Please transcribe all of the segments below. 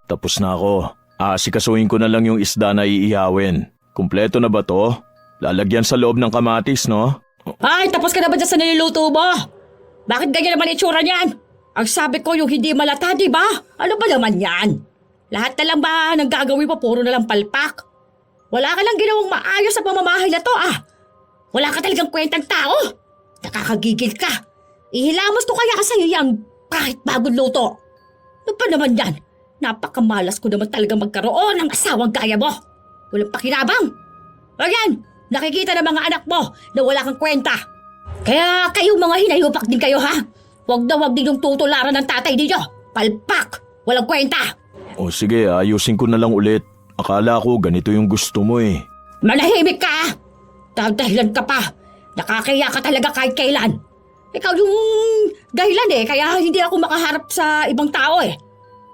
Tapos na ako. Asikasuhin ko na lang yung isda na iihawin. Kumpleto na ba to? Lalagyan sa loob ng kamatis, no? Ay, tapos ka na ba dyan sa niluluto mo? Bakit ganyan naman itsura niyan? Ang sabi ko yung hindi malata, di ba? Ano ba naman yan? Lahat na lang ba ng gagawin mo puro na lang palpak? Wala ka lang ginawang maayos sa pamamahay na to Wala ka talagang kwentang tao. Nakakagigil ka. Ihilamos ko kaya sa'yo yung kahit bagong luto. Ano pa naman yan? Napakamalas ko naman talaga magkaroon ng asawang gaya mo. Walang pakinabang. O yan, nakikita ng mga anak mo na wala kang kwenta. Kaya kayong mga hinayupak din kayo Huwag na huwag din yung tutularan ng tatay ninyo. Palpak! Walang kwenta! O sige, ayusin ko na lang ulit. Akala ko ganito yung gusto mo eh. Manahimik ka! Dahilan ka pa. Nakakaya ka talaga kahit kailan. Ikaw yung dahilan kaya hindi ako makaharap sa ibang tao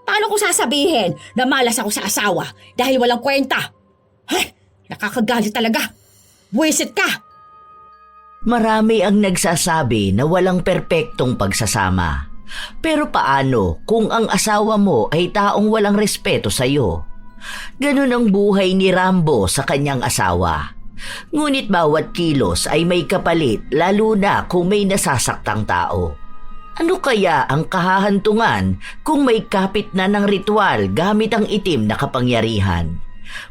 Paano ko sasabihin na malas ako sa asawa dahil walang kwenta? Nakakagalit talaga. Buwisit ka! Marami ang nagsasabi na walang perpektong pagsasama. Pero paano kung ang asawa mo ay taong walang respeto sa'yo? Ganun ang buhay ni Rambo sa kanyang asawa. Ngunit bawat kilos ay may kapalit lalo na kung may nasasaktang tao. Ano kaya ang kahahantungan kung may kapit na ng ritual gamit ang itim na kapangyarihan?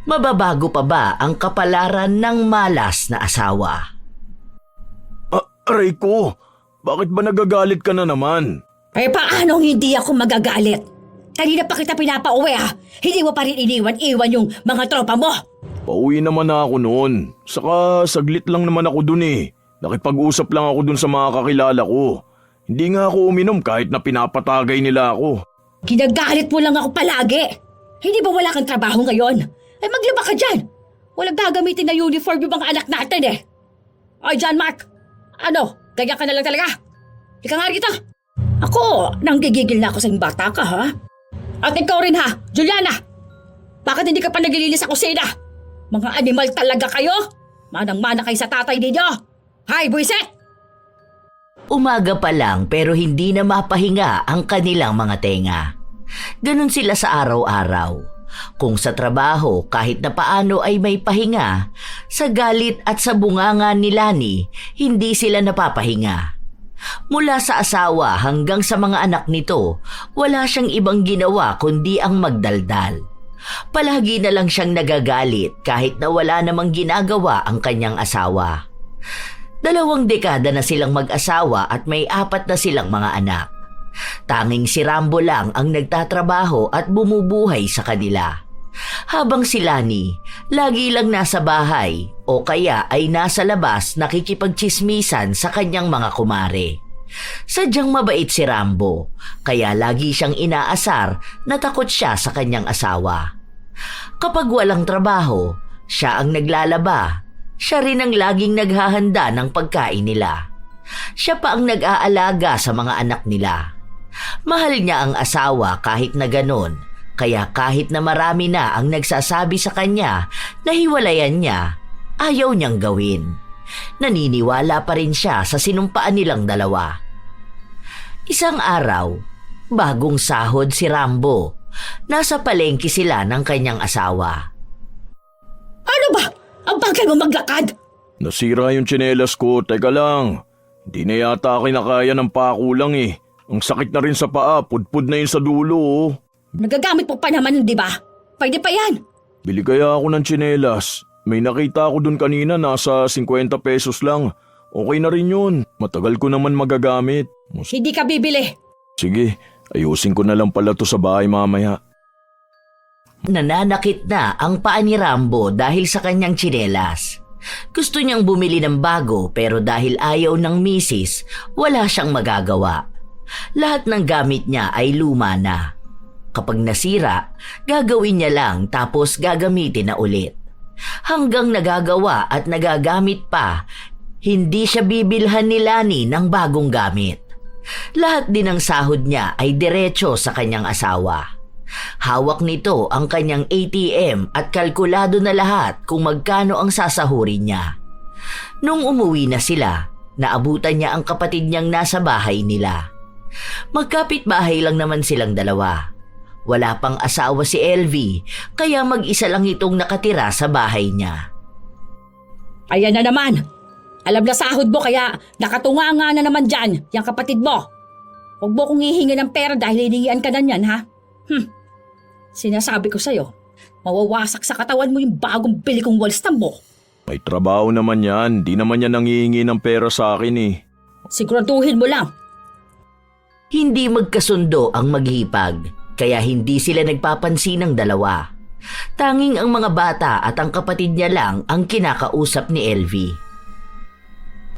Mababago pa ba ang kapalaran ng malas na asawa? Aray ko! Bakit ba nagagalit ka na naman? Paano hindi ako magagalit? Kanina pa kita pinapauwi Hindi mo pa rin iniwan-iwan yung mga tropa mo. Pauwi naman na ako noon. Saka saglit lang naman ako dun Nakipag-usap lang ako dun sa mga kakilala ko. Hindi nga ako uminom kahit na pinapatagay nila ako. Ginagalit mo lang ako palagi. Hindi ba wala kang trabaho ngayon? Ay maglaba ka dyan. Walang gagamitin na uniform yung mga anak natin Ay John Mark, ano? Ganyan ka na lang talaga? Ika nga rito. Ako, nanggigigil na ako sa yung bata ka At ikaw rin Juliana. Bakit hindi ka pa naglilinis sa kusina? Mga animal talaga kayo? Manang-mana kayo sa tatay ninyo. Hay, buwisit! Umaga pa lang pero hindi na mapahinga ang kanilang mga tenga. Ganon sila sa araw-araw. Kung sa trabaho kahit na paano ay may pahinga, sa galit at sa bunganga ni Lani, hindi sila napapahinga. Mula sa asawa hanggang sa mga anak nito, wala siyang ibang ginawa kundi ang magdaldal. Palagi na lang siyang nagagalit kahit na wala namang ginagawa ang kanyang asawa. 2 dekada na silang mag-asawa at may 4 na silang mga anak. Tanging si Rambo lang ang nagtatrabaho at bumubuhay sa kanila. Habang si Lani, lagi lang nasa bahay o kaya ay nasa labas nakikipagtsismisan sa kanyang mga kumare. Sadyang mabait si Rambo, kaya lagi siyang inaasar na takot siya sa kanyang asawa. Kapag walang trabaho, siya ang naglalaba. Siya rin ang laging naghahanda ng pagkain nila. Siya pa ang nag-aalaga sa mga anak nila. Mahal niya ang asawa kahit na ganon, kaya kahit na marami na ang nagsasabi sa kanya na hiwalayan niya, ayaw niyang gawin. Naniniwala pa rin siya sa sinumpaan nilang dalawa. Isang araw, bagong sahod si Rambo. Nasa palengke sila ng kanyang asawa. Ano ba? Ang bagal mo maglakad? Nasira yung tsinelas ko, teka lang. Hindi na yata kinakaya ng pakulang Ang sakit na rin sa paa, pudpud na yun sa dulo Nagagamit mo pa naman, di ba? Pwede pa yan. Bili kaya ako ng tsinelas. May nakita ako dun kanina, nasa 50 pesos lang. Okay na rin yun. Matagal ko naman magagamit. Hindi ka bibili. Sige, ayusin ko na lang pala to sa bahay mamaya. Nananakit na ang paa ni Rambo dahil sa kanyang tsinelas. Gusto niyang bumili ng bago pero dahil ayaw ng misis, wala siyang magagawa. Lahat ng gamit niya ay luma na. Kapag nasira, gagawin niya lang tapos gagamitin na ulit. Hanggang nagagawa at nagagamit pa, hindi siya bibilhan ni Lani ng bagong gamit. Lahat din ng sahod niya ay diretso sa kanyang asawa. Hawak nito ang kanyang ATM at kalkulado na lahat kung magkano ang sasahurin niya. Nung umuwi na sila, naabutan niya ang kapatid niyang nasa bahay nila. Magkapit-bahay lang naman silang dalawa. Wala pang asawa si LV, kaya mag-isa lang itong nakatira sa bahay niya. Ayan na naman. Alam na sahod mo kaya nakatunga nga na naman dyan, yung kapatid mo. Huwag mo kong hihingi ng pera dahil hinihingian ka na niyan, ha? Sinasabi ko sa'yo, mawawasak sa katawan mo yung bagong bili kong wallstam mo. May trabaho naman yan, di naman yan nangihingi ng pera sa akin eh. Siguraduhin mo lang. Hindi magkasundo ang maghipag, kaya hindi sila nagpapansin ng dalawa. Tanging ang mga bata at ang kapatid niya lang ang kinakausap ni LV.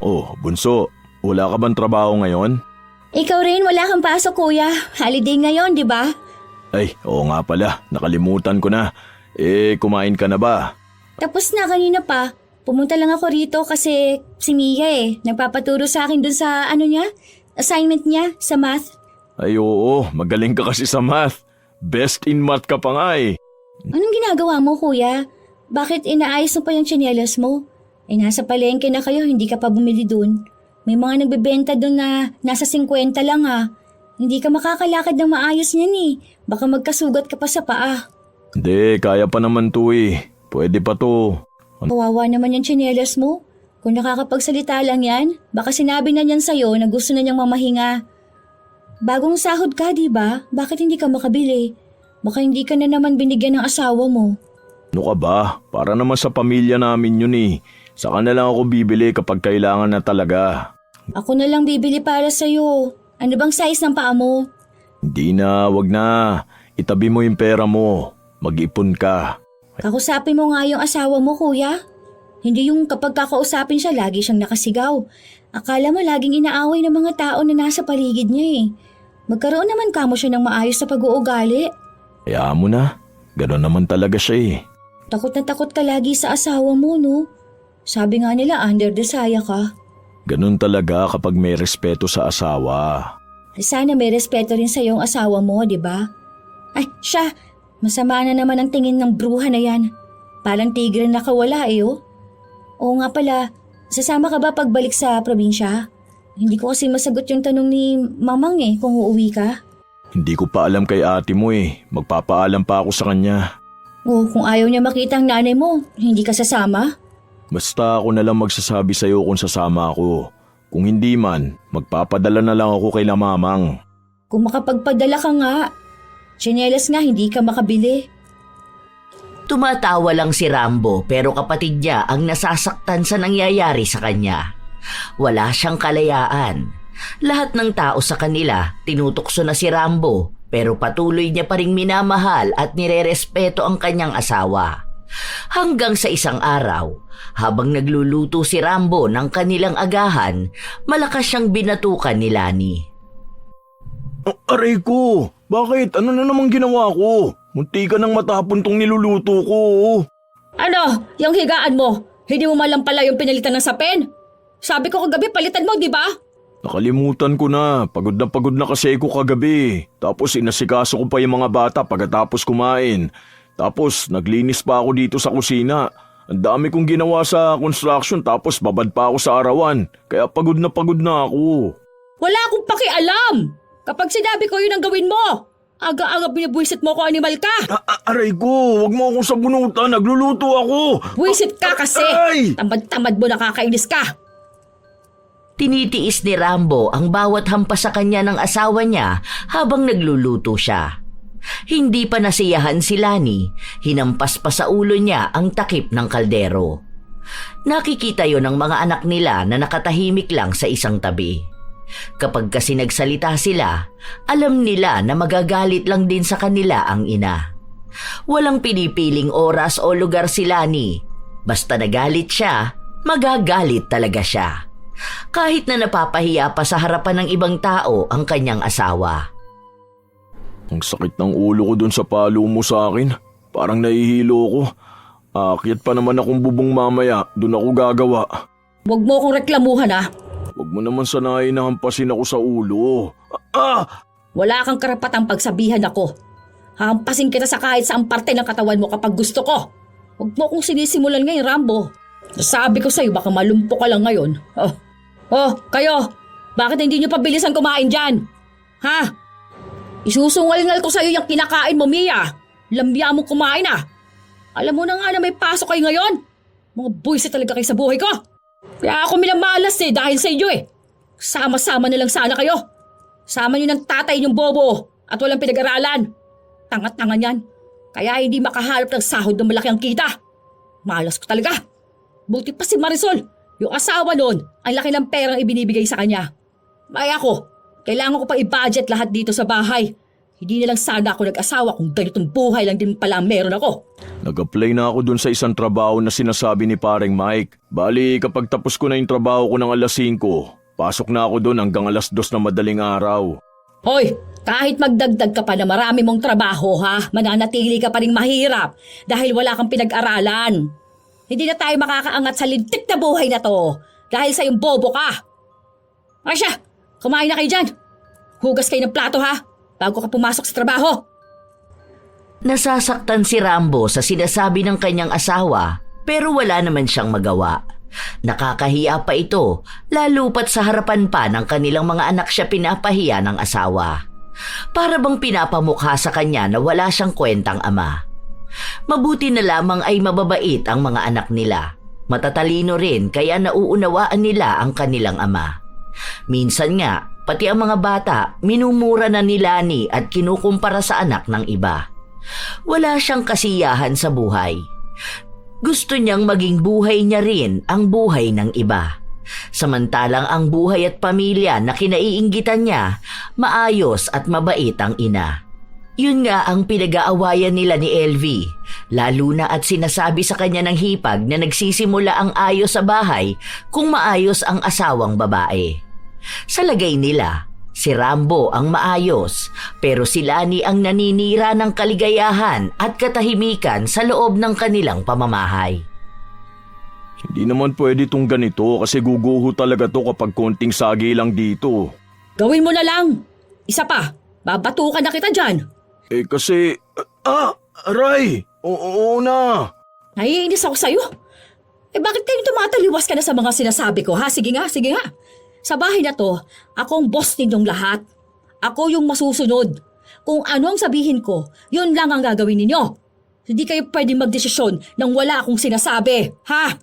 Oh, bunso, wala ka bang trabaho ngayon? Ikaw rin, wala kang pasok kuya. Holiday ngayon, di ba? Ay, oo nga pala, nakalimutan ko na. Kumain ka na ba? Tapos na kanina pa. Pumunta lang ako rito kasi si Mia nagpapaturo sa akin dun sa assignment niya sa math. Ay oo, magaling ka kasi sa math. Best in math ka pa nga eh. Anong ginagawa mo kuya? Bakit inaayos mo pa yung tsinelas mo? Nasa palengke na kayo, hindi ka pa bumili dun. May mga nagbebenta dun na nasa 50 lang ha. Hindi ka makakalakad ng maayos niyan eh. Baka magkasugat ka pa sa paa. Hindi, kaya pa naman to eh. Pwede pa to. Kawawa naman yung tsinelas mo. Kung nakakapagsalita lang yan, baka sinabi na niyan sa'yo na gusto na niyang mamahinga. Bagong sahod ka, di ba? Bakit hindi ka makabili? Baka hindi ka na naman binigyan ng asawa mo. Ano ka ba? Para naman sa pamilya namin yun eh. Saka na lang ako bibili kapag kailangan na talaga. Ako na lang bibili para sa'yo. Ano bang size ng paa mo? Hindi na, wag na. Itabi mo yung pera mo. Mag-ipon ka. Kakusapin mo nga yung asawa mo, kuya. Hindi yung kapag kakausapin siya, lagi siyang nakasigaw. Akala mo laging inaaway ng mga tao na nasa paligid niya eh. Magkaroon naman kamo siya ng maayos sa pag-uugali. Kaya mo na. Ganon naman talaga siya eh. Takot na takot ka lagi sa asawa mo, no? Sabi nga nila, under the saya ka. Ganon talaga kapag may respeto sa asawa. Sana may respeto rin sa yung asawa mo, di ba? Ay, siya! Masama na naman ang tingin ng bruha na yan. Parang tigre na nakawala eh, oh. Oo nga pala, sasama ka ba pagbalik sa probinsya? Hindi ko kasi masagot yung tanong ni Mamang eh, kung uuwi ka. Hindi ko pa alam kay ate mo eh. Magpapaalam pa ako sa kanya. Oh, kung ayaw niya makita ang nanay mo, hindi ka sasama? Basta ako na lang magsasabi sa'yo kung sasama ako. Kung hindi man, magpapadala na lang ako kay Mamang. Kung makapagpadala ka nga, tsinelas nga hindi ka makabili. Tumatawa lang si Rambo pero kapatid niya ang nasasaktan sa nangyayari sa kanya. Wala siyang kalayaan. Lahat ng tao sa kanila tinutukso na si Rambo pero patuloy niya pa ring minamahal at nirerespeto ang kanyang asawa. Hanggang sa isang araw, habang nagluluto si Rambo ng kanilang agahan, malakas siyang binatukan ni Lani. Aray ko! Bakit? Ano na namang ginawa ko? Munti ka nang matapon tong niluluto ko. Ano? Yung higaan mo? Hindi mo malang pala yung pinalitan ng sapin? Sabi ko kagabi palitan mo, di ba? Nakalimutan ko na. Pagod na kasi ako kagabi. Tapos inasikaso ko pa yung mga bata pagkatapos kumain. Tapos naglinis pa ako dito sa kusina. Ang dami kong ginawa sa construction tapos babad pa ako sa arawan. Kaya pagod na ako. Wala akong pakialam! Kapag sinabi ko yun ang gawin mo! Aga-aga binibuisit mo ko, animal ka! Aray ko, wag mo akong sabunutan. Nagluluto ako. Buisit ka kasi! Ay! Tamad-tamad mo, nakakainis ka! Tinitiis ni Rambo ang bawat hampas sa kanya ng asawa niya habang nagluluto siya. Hindi pa nasiyahan si Lani, hinampas pa sa ulo niya ang takip ng kaldero. Nakikita yon ng mga anak nila na nakatahimik lang sa isang tabi. Kapag kasi nagsalita sila, alam nila na magagalit lang din sa kanila ang ina. Walang pinipiling oras o lugar si Lani. Basta nagalit siya, magagalit talaga siya. Kahit na napapahiya pa sa harapan ng ibang tao ang kanyang asawa. Ang sakit ng ulo ko dun sa palo mo sa akin. Parang nahihilo ko. Aakyat pa naman akong bubong mamaya. Dun ako gagawa. Huwag mo akong reklamuhan ha. Huwag mo naman sanayin na hampasin ako sa ulo. Wala kang karapatang pagsabihan ako. Hampasin kita sa kahit saang parte ng katawan mo kapag gusto ko. Huwag mo akong sinisimulan ngayon, Rambo. Sabi ko sa'yo, baka malumpo ka lang ngayon. Kayo! Bakit hindi nyo pabilisan kumain dyan? Ha? Isusungal-ngal ko sa'yo yung kinakain mo, Mia. Lambya mo kumain ah. Alam mo na nga na may pasok kayo ngayon. Mga buwisit talaga kayo sa buhay ko. Kaya ako minamalas dahil sa inyo eh. Sama-sama na lang sana kayo. Sama niyo ng tatay niyong bobo at walang pinag-aralan. Tanga-tanga niyan. Kaya hindi makahalap ng sahod ng malaki ang kita. Malas ko talaga. Buti pa si Marisol. Yung asawa noon, ang laki ng perang ibinibigay sa kanya. Ay ako, kailangan ko pa i-budget lahat dito sa bahay. Hindi na lang sana ako nag-asawa kung ganitong buhay lang din pala meron ako. Nag-apply na ako dun sa isang trabaho na sinasabi ni paring Mike. Bali, kapag tapos ko na yung trabaho ko ng alas 5, pasok na ako dun hanggang alas 2 na madaling araw. Hoy, kahit magdagdag ka pa na marami mong trabaho ha, mananatili ka pa rin mahirap dahil wala kang pinag-aralan. Hindi na tayo makakaangat sa lintik na buhay na to dahil sa yung bobo ka. Asya, kumain na kayo dyan. Hugas kayo ng plato ha, bago ka pumasok sa trabaho. Nasasaktan si Rambo sa sinasabi ng kanyang asawa pero wala naman siyang magawa. Nakakahiya pa ito, lalo pat sa harapan pa ng kanilang mga anak siya pinapahiya ng asawa. Para bang pinapamukha sa kanya na wala siyang kwentang ama. Mabuti na lamang ay mababait ang mga anak nila. Matatalino rin kaya nauunawaan nila ang kanilang ama. Minsan nga, pati ang mga bata minumura na ni Lani at kinukumpara sa anak ng iba. Wala siyang kasiyahan sa buhay. Gusto niyang maging buhay niya rin ang buhay ng iba. Samantalang ang buhay at pamilya na kinaiinggitan niya, maayos at mabait ang ina. Yun nga ang pinag-aawayan nila ni LV, lalo na at sinasabi sa kanya ng hipag na nagsisimula ang ayos sa bahay kung maayos ang asawang babae. Sa lagay nila, si Rambo ang maayos pero si Lani ang naninira ng kaligayahan at katahimikan sa loob ng kanilang pamamahay. Hindi naman pwede tong ganito kasi guguho talaga to kapag konting sagi lang dito. Gawin mo na lang. Isa pa, babatukan na kita dyan. Kasi... Aray! Oo na! Naiinis ako sa'yo. Bakit kayo tumataliwas ka na sa mga sinasabi ko ha? Sige nga. Sa bahay na to, ako ang boss ninyong lahat. Ako yung masusunod. Kung ano ang sabihin ko, yun lang ang gagawin ninyo. Hindi kayo pwedeng magdesisyon nang wala akong sinasabi, ha?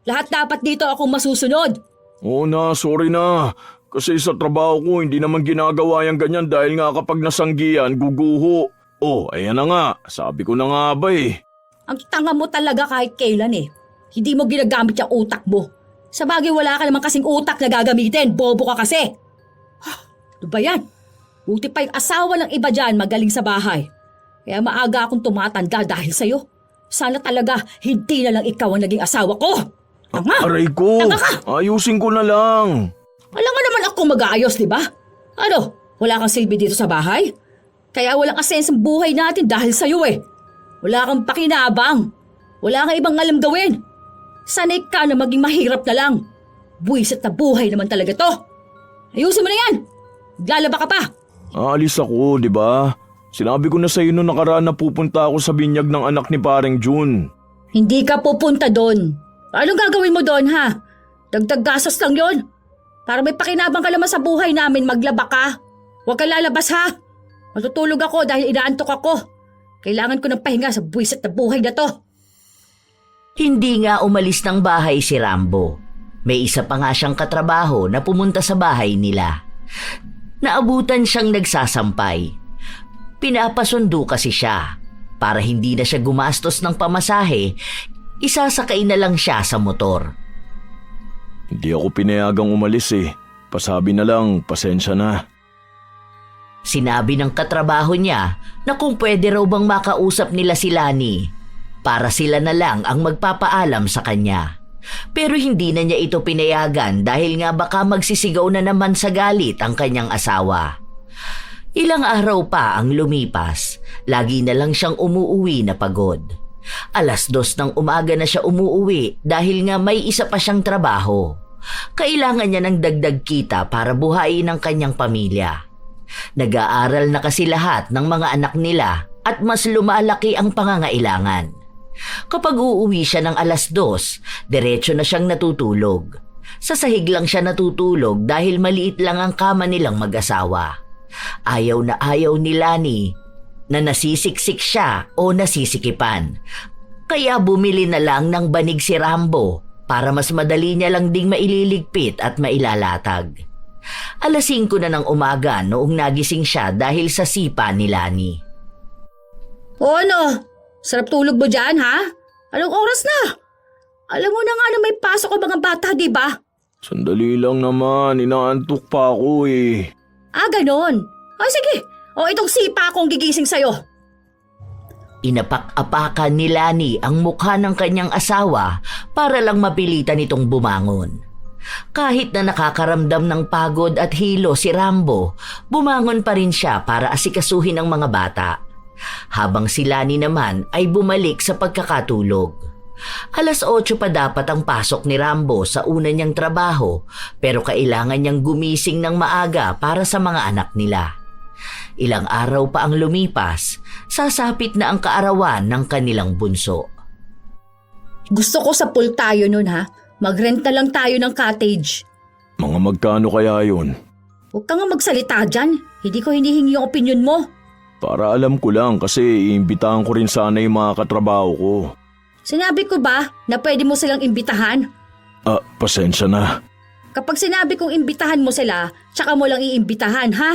Lahat dapat dito akong masusunod. Oo na, sorry na. Kasi sa trabaho ko, hindi naman ginagawa yung ganyan dahil nga kapag nasanggihan, guguho. Ayan na nga. Sabi ko na nga ba eh. Ang tanga mo talaga kahit kailan eh. Hindi mo ginagamit yung utak mo. Sa bagay wala ka naman kasing utak na gagamitin. Bobo ka kasi. Ano ba yan? Buti pa yung asawa ng iba dyan magaling sa bahay. Kaya maaga akong tumatanda dahil sa'yo. Sana talaga hindi na lang ikaw ang naging asawa ko. Tanga! Aray ko! Tanga ka! Ayusin ko na lang. Alam nga naman ako mag-aayos, di ba? Ano? Wala kang silbi dito sa bahay? Kaya walang asensang buhay natin dahil sa'yo eh. Wala kang pakinabang. Wala kang ibang alam gawin. Sanay ka na maging mahirap na lang. Buwisit na buhay naman talaga to. Ayusin mo na yan. Maglalaba ka pa. Aalis ako, di ba? Sinabi ko na sa'yo noong nakaraan na pupunta ako sa binyag ng anak ni Paring June. Hindi ka pupunta doon. Anong gagawin mo doon ha? Dagdag gastos lang yon. Para may pakinabang ka naman sa buhay namin, maglaba ka. Huwag ka lalabas ha. Matutulog ako dahil inaantok ako. Kailangan ko ng pahinga sa buwisit na buhay na to. Hindi nga umalis ng bahay si Rambo. May isa pa nga siyang katrabaho na pumunta sa bahay nila. Naabutan siyang nagsasampay. Pinapasundo kasi siya. Para hindi na siya gumastos ng pamasahe, isasakay na lang siya sa motor. Hindi ako pinayagang umalis eh. Pasabi na lang, pasensya na. Sinabi ng katrabaho niya na kung pwede raw bang makausap nila si Lani para sila na lang ang magpapaalam sa kanya. Pero hindi na niya ito pinayagan dahil nga baka magsisigaw na naman sa galit ang kanyang asawa. Ilang araw pa ang lumipas, lagi na lang siyang umuuwi na pagod. 2:00 ng umaga na siya umuuwi dahil nga may isa pa siyang trabaho. Kailangan niya ng dagdag kita para buhayin ang kanyang pamilya. Nag-aaral na kasi lahat ng mga anak nila at mas lumalaki ang pangangailangan. Kapag uuwi siya ng 2:00, diretso na siyang natutulog. Sa sahig lang siya natutulog dahil maliit lang ang kama nilang mag-asawa. Ayaw na ayaw ni Lani na nasisiksik siya o nasisikipan. Kaya bumili na lang ng banig si Rambo para mas madali niya lang ding maililigpit at mailalatag. 5:00 na ng umaga noong nagising siya dahil sa sipa ni Lani. O ano? Sarap tulog mo dyan, ha? Anong oras na? Alam mo na nga na may pasok ang mga bata, di ba? Sandali lang naman, inaantok pa ako eh. Ah, ganon. O sige, o itong sipa akong gigising sa'yo. Inapak-apakan ni Lani ang mukha ng kanyang asawa para lang mapilitan itong bumangon. Kahit na nakakaramdam ng pagod at hilo si Rambo, bumangon pa rin siya para asikasuhin ang mga bata. Habang si Lani naman ay bumalik sa pagkakatulog. 8:00 pa dapat ang pasok ni Rambo sa una niyang trabaho, pero kailangan niyang gumising ng maaga para sa mga anak nila. Ilang araw pa ang lumipas, sasapit na ang kaarawan ng kanilang bunso. Gusto ko sa pool tayo nun, ha? Mag-rent na lang tayo ng cottage. Mga magkano kaya yun? Huwag ka nga magsalita dyan. Hindi ko hinihingi yung opinion mo. Para alam ko lang kasi iimbitahan ko rin sana yung mga katrabaho ko. Sinabi ko ba na pwede mo silang imbitahan? Pasensya na. Kapag sinabi kong imbitahan mo sila, tsaka mo lang iimbitahan, ha?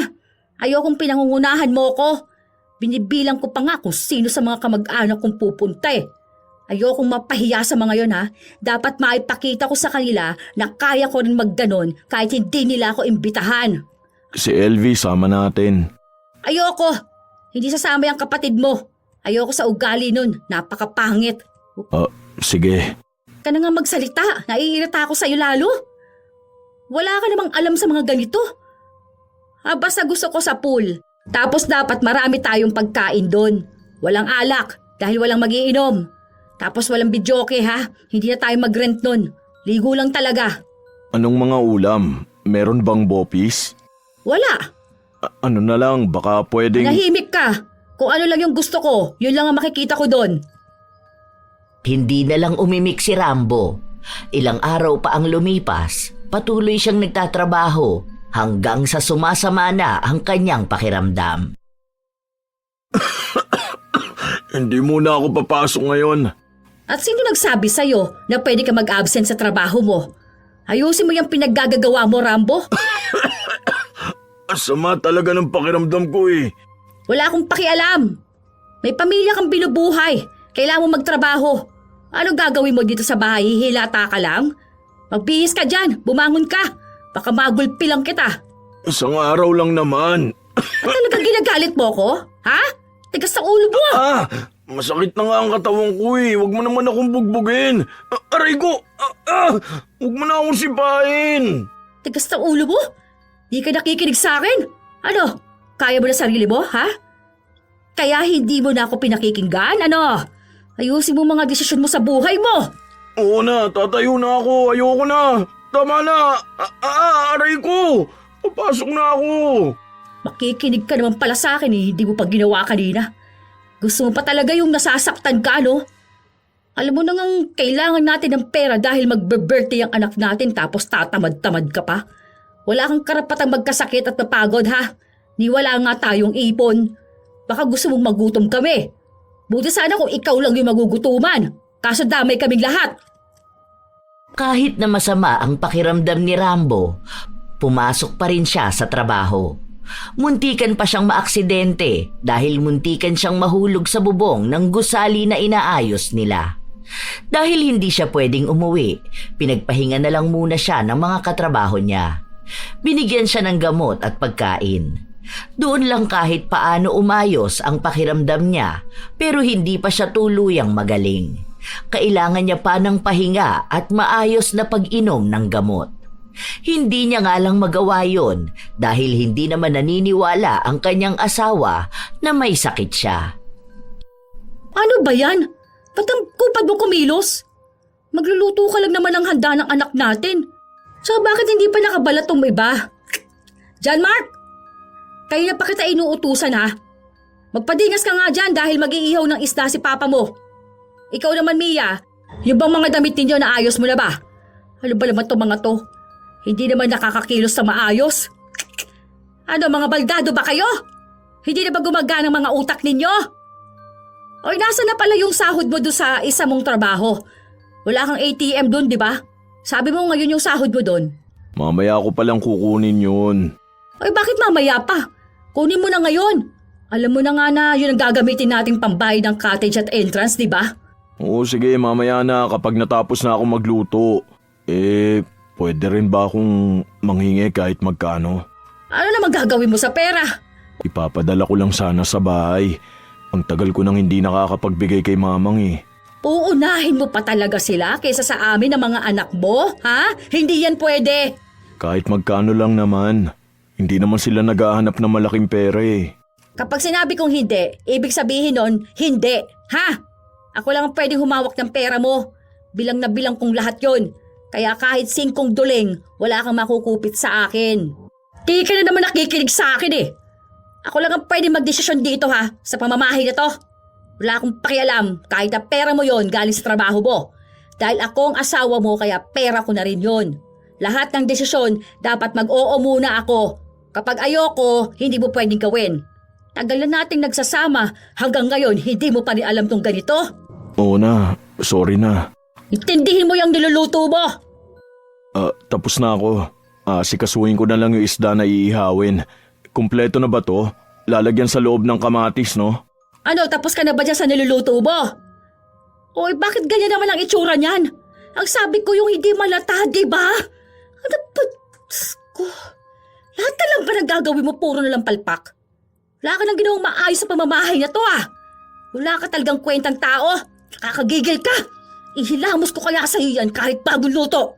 Ayokong pinangungunahan mo ko. Binibilang ko pa nga kung sino sa mga kamag-anak kong pupunta eh. Ayokong mapahiya sa mga yon, ha? Dapat maipakita ko sa kanila na kaya ko rin magganon kahit hindi nila ako imbitahan. Si LV sama natin. Ayoko. Hindi sasama yung kapatid mo. Ayoko sa ugali nun. Napakapangit. Sige. Ka na nga magsalita. Naiirita ako sa'yo lalo. Wala ka namang alam sa mga ganito. Basta gusto ko sa pool. Tapos dapat marami tayong pagkain doon. Walang alak dahil walang magiinom. Tapos walang videoke, ha? Hindi na tayo mag-rent nun. Ligo lang talaga. Anong mga ulam? Meron bang bopis? Wala. Ano na lang, baka pwedeng... Nahimik ka. Kung ano lang yung gusto ko, yun lang ang makikita ko doon. Hindi na lang umimik si Rambo. Ilang araw pa ang lumipas, patuloy siyang nagtatrabaho hanggang sa sumasama na ang kanyang pakiramdam. Hindi muna ako papasok ngayon. At sino nagsabi sa'yo na pwede ka mag-absent sa trabaho mo? Ayusin mo yung pinaggagawa mo, Rambo. Asama talaga ng pakiramdam ko eh. Wala akong pakialam. May pamilya kang binubuhay. Kailangan mo magtrabaho. Ano gagawin mo dito sa bahay? Hihilata ka lang? Magbihis ka dyan. Bumangon ka. Baka magulpi lang kita. Isang araw lang naman. At talagang ginagalit mo ko? Ha? Tigas sa ulo mo. Masakit na nga ang katawan ko eh. Huwag mo naman akong bugbugin. Aray ko! Huwag mo na akong sipain. Tigas sa ulo mo? Di ka nakikinig sa akin? Ano? Kaya mo na sarili mo, ha? Kaya hindi mo na ako pinakikinggan, ano? Ayusin mo mga desisyon mo sa buhay mo. Oo na, tatayo na ako. Ayoko na. Tama na. Aray ko. Papasok na ako. Makikinig ka naman pala sa akin eh. Hindi mo pa ginawa kanina. Gusto mo pa talaga yung nasasaktan ka, no? Alam mo na ngang kailangan natin ng pera dahil magbe-birthday ang anak natin tapos tatamad-tamad ka pa. Wala kang karapatang magkasakit at mapagod, ha? Ni wala nga tayong ipon. Baka gusto mong magutom kami. Buti sana kung ikaw lang yung magugutuman. Kaso damay kaming lahat. Kahit na masama ang pakiramdam ni Rambo, pumasok pa rin siya sa trabaho. Muntikan pa siyang maaksidente dahil muntikan siyang mahulog sa bubong ng gusali na inaayos nila. Dahil hindi siya pwedeng umuwi, pinagpahinga na lang muna siya ng mga katrabaho niya. Binigyan siya ng gamot at pagkain. Doon lang kahit paano umayos ang pakiramdam niya, pero hindi pa siya tuluyang magaling. Kailangan niya pa ng pahinga at maayos na pag-inom ng gamot. Hindi niya nga lang magawa yon dahil hindi naman naniniwala ang kanyang asawa na may sakit siya. Ano ba yan? Ba't ang kupad mo kumilos? Magluluto ka lang naman ng handa ng anak natin. So bakit hindi pa nakabalat tong iba? John Mark! Kaya pa kita inuutusan, ha? Magpadingas ka nga dyan dahil mag-iihaw ng isda si papa mo. Ikaw naman, Mia, yung bang mga damit ninyo na ayos mo na ba? Ano ba naman to mga to? Hindi naman nakakakilos sa maayos. Ano, mga baldado ba kayo? Hindi na ba gumagana ang mga utak ninyo? Oy, nasa na pala yung sahod mo doon sa isa mong trabaho? Wala kang ATM doon, di ba? Sabi mo ngayon yung sahod mo doon. Mamaya ko palang kukunin yun. Oy, bakit mamaya pa? Kunin mo na ngayon. Alam mo na nga na yun ang gagamitin nating pambayad ng cottage at entrance, di ba? Oo, sige, mamaya na kapag natapos na ako magluto. Pwede rin ba akong manghingi kahit magkano? Ano naman gagawin mo sa pera? Ipapadala ko lang sana sa bahay. Ang tagal ko nang hindi nakakapagbigay kay mamang eh. Uunahin mo pa talaga sila kaysa sa amin ng mga anak mo, ha? Hindi yan pwede. Kahit magkano lang naman. Hindi naman sila naghahanap ng malaking pera eh. Kapag sinabi kong hindi, ibig sabihin nun, hindi, ha? Ako lang ang pwedeng humawak ng pera mo. Bilang na bilang kong lahat yon. Kaya kahit 5 duling, wala kang makukupit sa akin. Di ka na naman nakikinig sa akin eh. Ako lang ang pwedeng magdesisyon dito ha, sa pamamahay na to. Wala akong pakialam kahit na pera mo yon galing sa trabaho mo. Dahil ako ang asawa mo kaya pera ko na rin yon. Lahat ng desisyon dapat mag-oo muna ako. Kapag ayoko, hindi mo pwedeng gawin. Tagal na nating nagsasama, hanggang ngayon hindi mo pa rin alam tong ganito. Oo na, sorry na. Intindihin mo yung niluluto mo. Tapos na ako. Sikasuhin ko na lang yung isda na iihawin. Kumpleto na ba to? Lalagyan sa loob ng kamatis, no? Ano, tapos ka na ba dyan sa niluluto mo? Oy, bakit ganyan naman ang itsura niyan? Ang sabi ko yung hindi malata, di ba? Ano ba? Ko. Lahat na lang ba nagagawin mo puro na lang palpak? Wala ka nang ginawang maayos sa pamamahay na to Wala ka talagang kwentang tao. Nakakagigil ka. Ihilamos ko kaya sa iyo yan kahit bagong luto.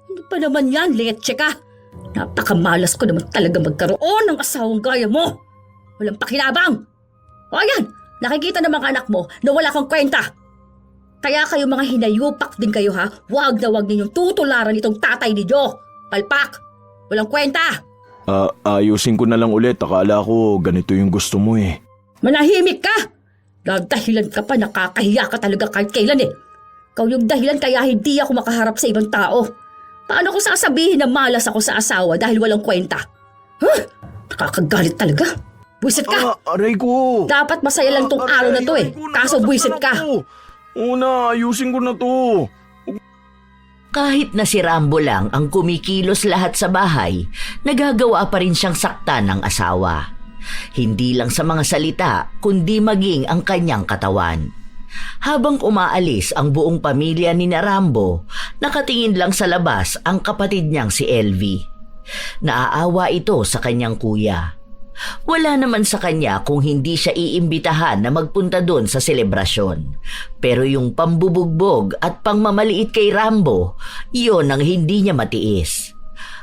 Ano pa naman yan, leche ka? Napakamalas ko naman talaga magkaroon ng asawang gaya mo. Walang pakinabang. O yan, nakikita ng mga anak mo na wala kang kwenta. Kaya kayo mga hinayupak din kayo ha. Huwag na huwag ninyong tutularan itong tatay ninyo. Palpak. Walang kwenta. Ayusin ko na lang ulit. Akala ko ganito yung gusto mo eh. Manahimik ka. Dahilan ka pa, nakakahiya ka talaga kahit kailan eh. Ikaw yung dahilan kaya hindi ako makaharap sa ibang tao. Paano ko sasabihin na malas ako sa asawa dahil walang kwenta? Huh? Nakakagalit talaga. Buisit ka. Aray ko! Dapat masaya lang tong araw na to eh. Kaso buisit ka. Una, ayusin ko na to. Kahit na si Rambo lang ang kumikilos lahat sa bahay, nagagawa pa rin siyang saktan ng asawa. Hindi lang sa mga salita, kundi maging ang kanyang katawan. Habang umaalis ang buong pamilya ni Rambo, nakatingin lang sa labas ang kapatid niyang si Elvie. Naaawa ito sa kanyang kuya. Wala naman sa kanya kung hindi siya iimbitahan na magpunta doon sa selebrasyon. Pero yung pambubugbog at pangmamaliit kay Rambo, yon ang hindi niya matiis.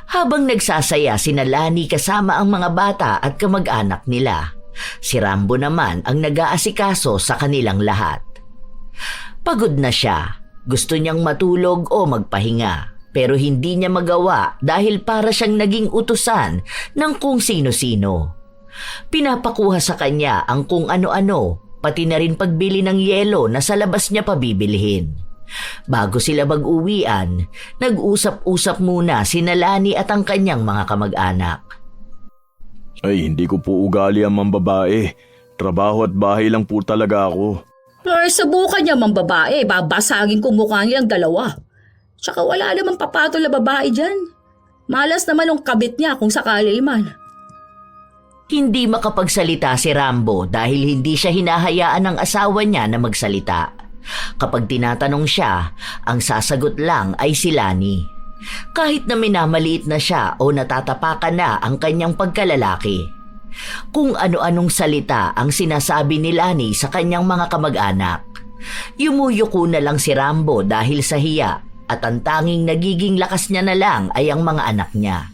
Habang nagsasaya sina Lani kasama ang mga bata at kamag-anak nila, si Rambo naman ang nag-aasikaso sa kanilang lahat. Pagod na siya. Gusto niyang matulog o magpahinga. Pero hindi niya magawa dahil para siyang naging utusan ng kung sino-sino. Pinapakuha sa kanya ang kung ano-ano, pati na rin pagbili ng yelo na sa labas niya pabibilhin. Bago sila mag-uwian, nag-usap-usap muna sina Lani at ang kanyang mga kamag-anak. Ay, hindi ko po ugali ang mambabae. Trabaho at bahay lang po talaga ako. Ay, subukan niya mang babae. Babasagin ko mukha nilang dalawa. Tsaka wala namang papatol na babae dyan. Malas naman ang kabit niya kung sakali man. Hindi makapagsalita si Rambo dahil hindi siya hinahayaan ng asawa niya na magsalita. Kapag tinatanong siya, ang sasagot lang ay si Lani. Kahit na minamaliit na siya o natatapakan na ang kanyang pagkalalaki. Kung ano-anong salita ang sinasabi ni Lani sa kanyang mga kamag-anak. Yumuyuko na lang si Rambo dahil sa hiya at ang tanging nagiging lakas niya na lang ay ang mga anak niya.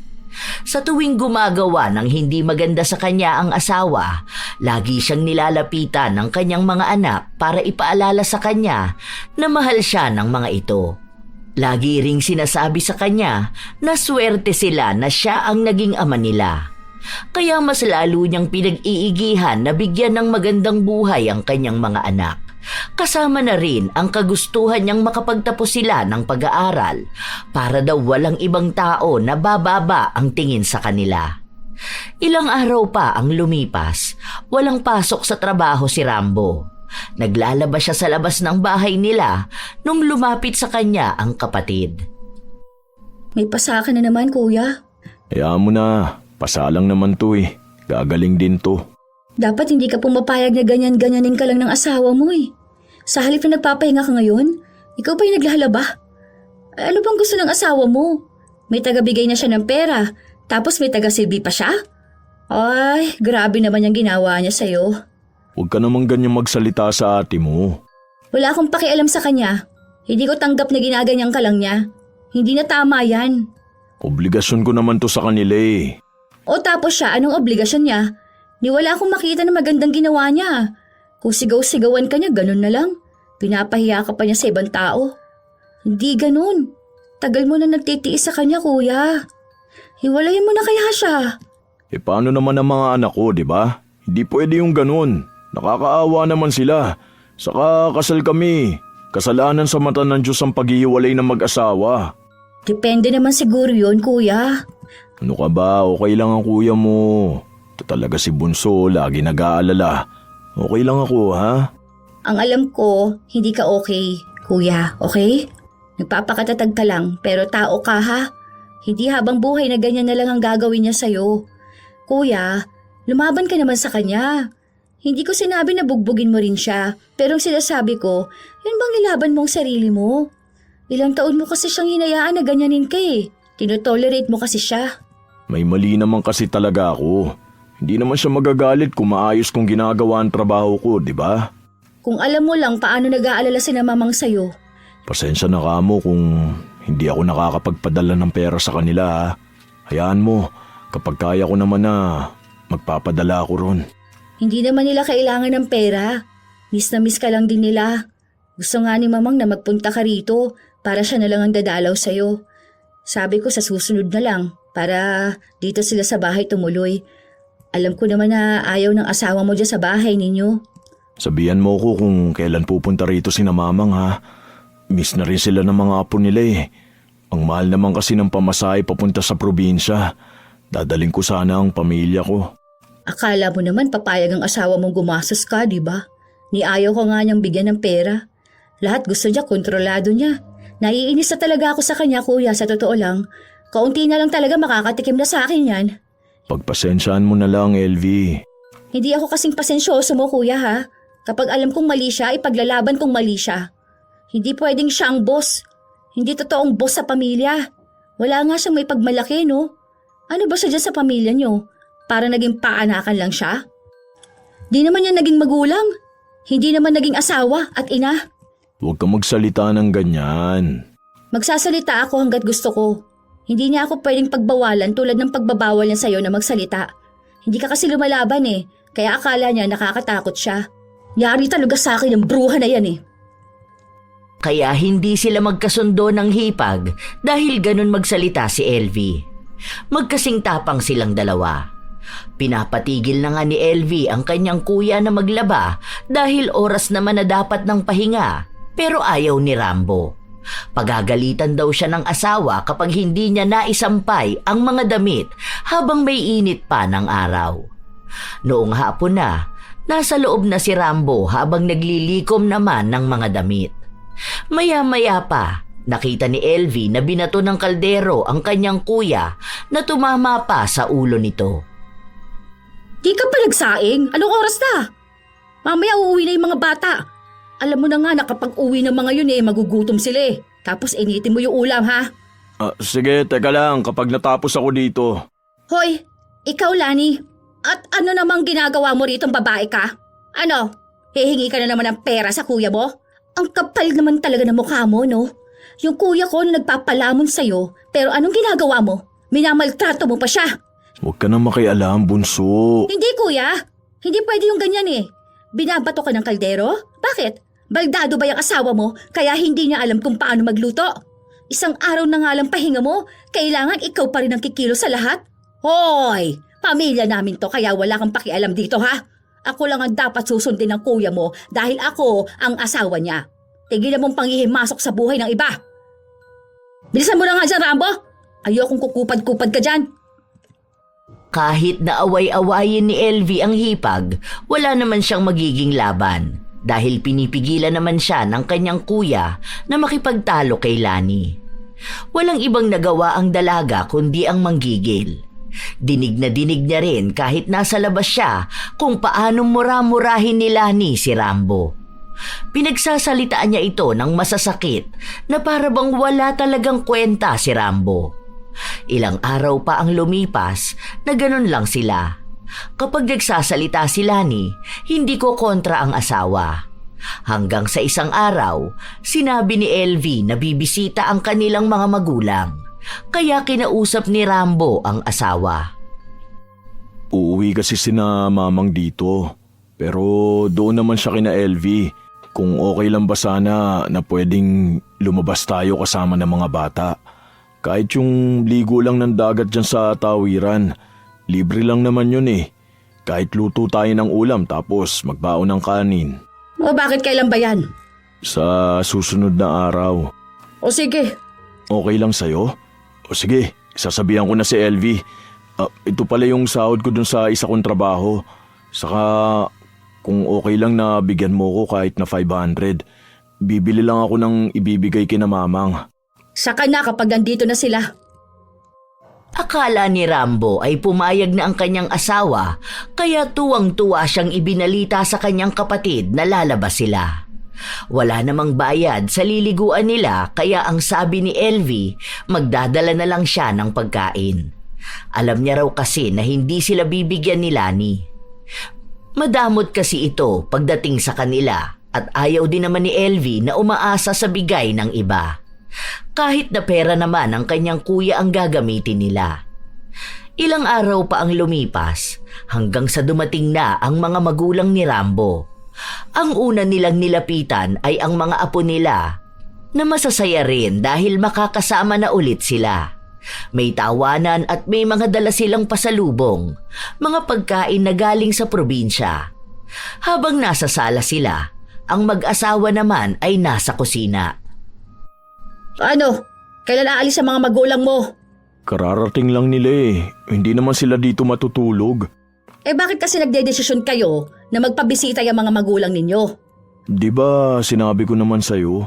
Sa tuwing gumagawa ng hindi maganda sa kanya ang asawa, lagi siyang nilalapitan ng kanyang mga anak para ipaalala sa kanya na mahal siya ng mga ito. Lagi ring sinasabi sa kanya na swerte sila na siya ang naging ama nila. Kaya mas lalo niyang pinag-iigihan na bigyan ng magandang buhay ang kanyang mga anak. Kasama na rin ang kagustuhan niyang makapagtapos sila ng pag-aaral para daw walang ibang tao na bababa ang tingin sa kanila. Ilang araw pa ang lumipas, walang pasok sa trabaho si Rambo. Naglalaba siya sa labas ng bahay nila nung lumapit sa kanya ang kapatid. May pasaka na naman, kuya. Hayaan mo na, pasalang naman to eh. Gagaling din to. Dapat hindi ka pumapayag na ganyan-ganyanin ka lang ng asawa mo eh. Sa halip na nagpapahinga ka ngayon, ikaw pa yung naglalaba. Ano bang gusto ng asawa mo? May tagabigay na siya ng pera, tapos may taga-silbi pa siya? Ay, grabe naman yung ginawa niya sa'yo. Huwag ka namang ganyan magsalita sa ate mo. Wala akong pakialam sa kanya. Hindi ko tanggap na ginaganyan ka lang niya. Hindi na tama yan. Obligasyon ko naman to sa kanila eh. O tapos siya, anong obligasyon niya? Ni wala akong makita na magandang ginawa niya. Kung sigaw-sigawan ka niya, ganun na lang. Pinapahiya ka pa niya sa ibang tao. Hindi ganun. Tagal mo na nagtitiis sa kanya, kuya. Hiwalayin mo na kaya siya. E paano naman ang mga anak ko, di ba? Hindi pwede yung ganun. Nakakaawa naman sila. Saka kasal kami. Kasalanan sa mata ng Diyos ang paghihiwalay ng mag-asawa. Depende naman siguro yun, kuya. Ano ka ba? Okay lang ang kuya mo. Ito talaga si Bunso, lagi nag-aalala. Okay lang ako, ha? Ang alam ko, hindi ka okay, kuya, okay? Nagpapakatatag ka lang, pero tao ka, ha? Hindi habang buhay na ganyan na lang ang gagawin niya sa'yo. Kuya, lumaban ka naman sa kanya. Hindi ko sinabi na bugbugin mo rin siya, pero ang sinasabi ko, yun bang ilaban mo ang sarili mo? Ilang taon mo kasi siyang hinayaan na ganyanin ka eh. Tinotolerate mo kasi siya. May mali naman kasi talaga ako. Hindi naman siya magagalit kung maayos kong ginagawa ang trabaho ko, di ba? Kung alam mo lang paano nag-aalala si na mamang sa'yo. Pasensya na ka mo kung hindi ako nakakapagpadala ng pera sa kanila, ha? Hayaan mo, kapag kaya ko naman na magpapadala ako ron. Hindi naman nila kailangan ng pera. Miss na miss ka lang din nila. Gusto nga ni mamang na magpunta ka rito para siya na lang ang dadalaw sa'yo. Sabi ko sa susunod na lang para dito sila sa bahay tumuloy. Alam ko naman na ayaw ng asawa mo dyan sa bahay ninyo. Sabihan mo ko kung kailan pupunta rito si na mamang, ha? Miss na rin sila ng mga apo nila eh. Ang mahal naman kasi ng pamasahe papunta sa probinsya. Dadaling ko sana ang pamilya ko. Akala mo naman papayag ang asawa mong gumastos ka, di ba? Ni ayaw ko nga niyang bigyan ng pera. Lahat gusto niya, kontrolado niya. Naiinis na talaga ako sa kanya, kuya, sa totoo lang. Kaunti na lang talaga makakatikim na sa akin yan. Pagpasensyaan mo na lang, LV. Hindi ako kasing pasensyoso mo, kuya, ha? Kapag alam kong mali siya, ipaglalaban kong mali siya. Hindi pwedeng siya ang boss. Hindi totoong boss sa pamilya. Wala nga siyang may pagmalaki, no? Ano ba siya dyan sa pamilya niyo? Para naging paanakan lang siya? Di naman niya naging magulang. Hindi naman naging asawa at ina. Huwag kang magsalita ng ganyan. Magsasalita ako hanggat gusto ko. Hindi niya ako pwedeng pagbawalan tulad ng pagbabawal niya sa'yo na magsalita. Hindi ka kasi lumalaban eh, kaya akala niya nakakatakot siya. Yari talaga sa akin ang bruha na yan eh. Kaya hindi sila magkasundo ng hipag dahil ganun magsalita si LV. Magkasing tapang silang dalawa. Pinapatigil na nga ni LV ang kanyang kuya na maglaba dahil oras naman na dapat ng pahinga, pero ayaw ni Rambo. Pagagalitan daw siya ng asawa kapag hindi niya naisampay ang mga damit habang may init pa ng araw. Noong hapon na, nasa loob na si Rambo habang naglilikom naman ng mga damit. Maya-maya pa, nakita ni LV na binato ng kaldero ang kanyang kuya na tumama pa sa ulo nito. Di ka pa nagsaing? Anong oras na? Mamaya uuwi na yung mga bata. Alam mo na nga na kapag uwi ng mga yun magugutom sila eh. Tapos initin mo yung ulam ha? Sige, teka lang kapag natapos ako dito. Hoy, ikaw Lani. At ano namang ginagawa mo rito babae ka? Ano? Hihingi ka na naman ng pera sa kuya mo? Ang kapal naman talaga ng mukha mo, no? Yung kuya ko na nagpapalamon sa'yo, pero anong ginagawa mo? Minamaltrato mo pa siya. Huwag ka na makialam, Bunso. Hindi kuya, hindi pwede yung ganyan eh. Binabato ka ng kaldero? Bakit? Baldado ba yung asawa mo kaya hindi niya alam kung paano magluto? Isang araw na nga lang pahinga mo, kailangan ikaw pa rin ang kikilo sa lahat? Hoy! Pamilya namin to kaya wala kang pakialam dito ha? Ako lang ang dapat susundin ng kuya mo dahil ako ang asawa niya. Tigilan mong panghihimasok sa buhay ng iba. Bilisan mo na nga dyan, Rambo! Ayokong kukupad-kupad ka dyan. Kahit na away-awayin ni LV ang hipag, wala naman siyang magiging laban dahil pinipigilan naman siya ng kanyang kuya na makipagtalo kay Lani. Walang ibang nagawa ang dalaga kundi ang manggigil. Dinig na dinig niya rin kahit nasa labas siya kung paano mura-murahin ni Lani si Rambo. Pinagsasalitaan niya ito ng masasakit na para bang wala talagang kwenta si Rambo. Ilang araw pa ang lumipas na ganun lang sila. Kapag nagsasalita si Lani, hindi ko kontra ang asawa. Hanggang sa isang araw, sinabi ni LV na bibisita ang kanilang mga magulang. Kaya kinausap ni Rambo ang asawa. Uuwi kasi sina mamang dito. Pero doon naman siya kina LV. Kung okay lang ba sana na pwedeng lumabas tayo kasama ng mga bata. Kahit yung ligo lang ng dagat dyan sa tawiran, libre lang naman yun eh. Kahit luto tayo ng ulam tapos magbaon ng kanin. O bakit kailan ba yan? Sa susunod na araw. O sige. Okay lang sa'yo? O sige, sasabihan ko na si LV. Ito pala yung sahod ko dun sa isa kong trabaho. Saka kung okay lang na bigyan mo ko kahit na 500, bibili lang ako ng ibibigay kina mamang. Saka na kapag nandito na sila. Akala ni Rambo ay pumayag na ang kanyang asawa kaya tuwang-tuwa siyang ibinalita sa kanyang kapatid na lalabas sila. Wala namang bayad sa liliguan nila kaya ang sabi ni LV, magdadala na lang siya ng pagkain. Alam niya raw kasi na hindi sila bibigyan ni Lani. Madamot kasi ito pagdating sa kanila at ayaw din naman ni LV na umaasa sa bigay ng iba. Kahit na pera naman ang kanyang kuya ang gagamitin nila. Ilang araw pa ang lumipas hanggang sa dumating na ang mga magulang ni Rambo. Ang una nilang nilapitan ay ang mga apo nila na masasaya rin dahil makakasama na ulit sila. May tawanan at may mga dala silang pasalubong, mga pagkain na galing sa probinsya. Habang nasa sala sila, ang mag-asawa naman ay nasa kusina. Ano? Kailan aalis ang mga magulang mo? Kararating lang nila eh. Hindi naman sila dito matutulog. Bakit kasi nagdedesisyon kayo na magpabisita yung mga magulang ninyo? Di ba sinabi ko naman sa'yo?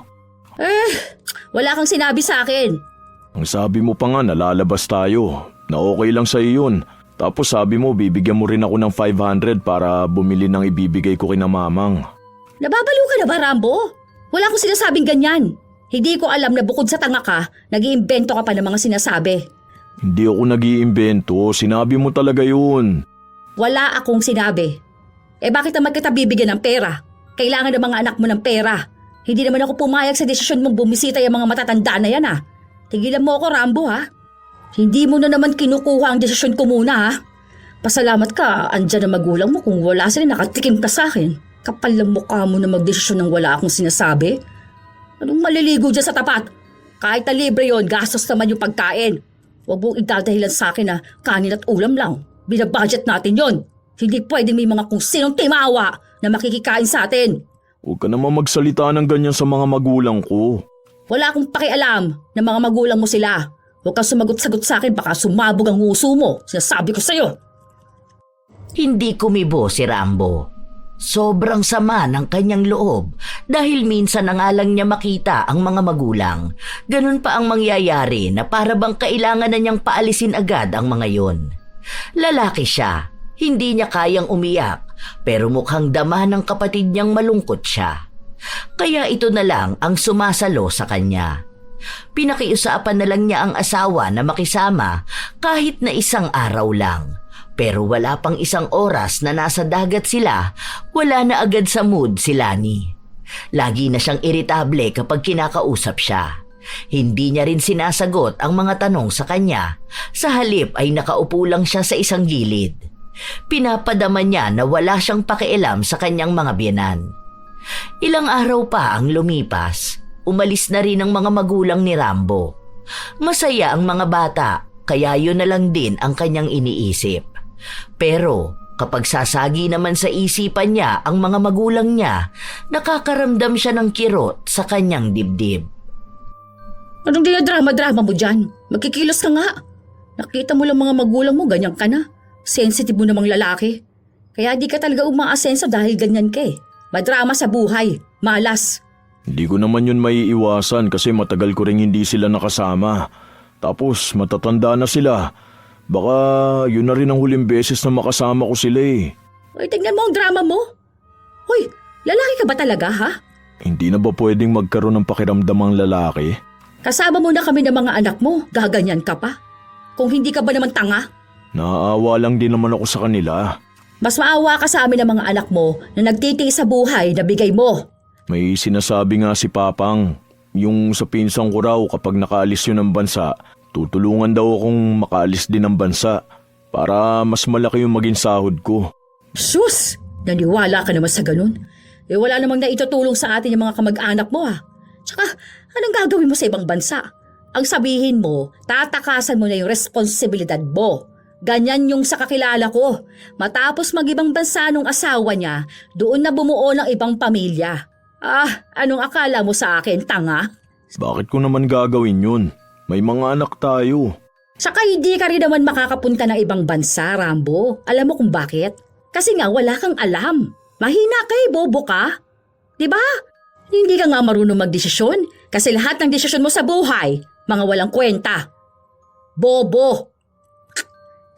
Wala kang sinabi sa akin. Ang sabi mo pa nga nalalabas tayo, na okay lang sa'yo yun. Tapos sabi mo bibigyan mo rin ako ng 500 para bumili ng ibibigay ko kina mamang. Nababaliw ka na ba, Rambo? Wala akong sinasabing ganyan. Hindi ko alam na bukod sa tanga ka, nag-iimbento ka pa ng mga sinasabi. Hindi ako nag-iimbento, sinabi mo talaga yun. Wala akong sinabi. Bakit naman kita bibigyan ng pera? Kailangan ng mga anak mo ng pera. Hindi naman ako pumayag sa desisyon mong bumisita yung mga matatanda na yan Tigilan mo ako, Rambo Hindi mo na naman kinukuha ang desisyon ko muna Pasalamat ka, andyan ang magulang mo kung wala sila nakatikim ka sa akin. Kapal lang mukha mo na magdesisyon ng wala akong sinasabi. Anong maliligo dyan sa tapat? Kahit na libre yun, gastos naman yung pagkain. Huwag mong idadahilan sa akin na kanin at ulam lang. Binabudget natin yon. Hindi pwedeng may mga kung sinong timawa na makikikain sa atin. Huwag ka naman magsalita ng ganyan sa mga magulang ko. Wala akong pakialam na mga magulang mo sila. Huwag kang sumagot-sagot sa akin, baka sumabog ang nguso mo. Sinasabi ko sa'yo. Hindi kumibo si Rambo. Sobrang sama ng kanyang loob dahil minsan na nga lang niya makita ang mga magulang. Ganun pa ang mangyayari na para bang kailangan na niyang paalisin agad ang mga yon. Lalaki siya, hindi niya kayang umiyak pero mukhang dama ng kapatid niyang malungkot siya. Kaya ito na lang ang sumasalo sa kanya. Pinakiusapan na lang niya ang asawa na makisama kahit na isang araw lang. Pero wala pang isang oras na nasa dagat sila, wala na agad sa mood si Lani. Lagi na siyang iritable kapag kinakausap siya. Hindi niya rin sinasagot ang mga tanong sa kanya. Sa halip ay nakaupo lang siya sa isang gilid. Pinapadama niya na wala siyang pakialam sa kanyang mga biyenan. Ilang araw pa ang lumipas, umalis na rin ang mga magulang ni Rambo. Masaya ang mga bata, kaya yun na lang din ang kanyang iniisip. Pero kapag sasagi naman sa isipan niya ang mga magulang niya, nakakaramdam siya ng kirot sa kanyang dibdib. Anong dinadrama-drama mo dyan? Magkikilos ka nga. Nakita mo lang mga magulang mo, ganyan ka na. Sensitive mo namang lalaki. Kaya di ka talaga umaasenso dahil ganyan ka eh. Madrama sa buhay. Malas. Hindi ko naman yun maiiwasan kasi matagal ko rin hindi sila nakasama. Tapos matatanda na sila. Baka yun na rin ang huling beses na makasama ko sila eh. Uy, tingnan mo ang drama mo. Hoy, lalaki ka ba talaga ha? Hindi na ba pwedeng magkaroon ng pakiramdam ang lalaki? Kasama mo na kami ng mga anak mo. Gaganyan ka pa. Kung hindi ka ba naman tanga? Naaawa lang din naman ako sa kanila. Mas maawa ka sa amin ng mga anak mo na nagtitiis sa buhay na bigay mo. May sinasabi nga si Papang, yung sa pinsang ko raw kapag nakaalis yun ng bansa, tutulungan daw akong makaalis din ng bansa para mas malaki yung maging sahod ko. Sus! Naniwala ka naman sa ganun. Eh wala namang naitutulong sa atin yung mga kamag-anak mo ha. Tsaka, anong gagawin mo sa ibang bansa? Ang sabihin mo, tatakasan mo na yung responsibilidad mo. Ganyan yung sa kakilala ko. Matapos mag-ibang bansa nung asawa niya, doon na bumuo ng ibang pamilya. Ah, anong akala mo sa akin, tanga? Bakit ko naman gagawin yun? May mga anak tayo. Saka hindi ka rin naman makakapunta ng ibang bansa, Rambo. Alam mo kung bakit? Kasi nga wala kang alam. Mahina kay bobo ka. Diba? Hindi ka nga marunong magdesisyon kasi lahat ng desisyon mo sa buhay, mga walang kwenta. Bobo!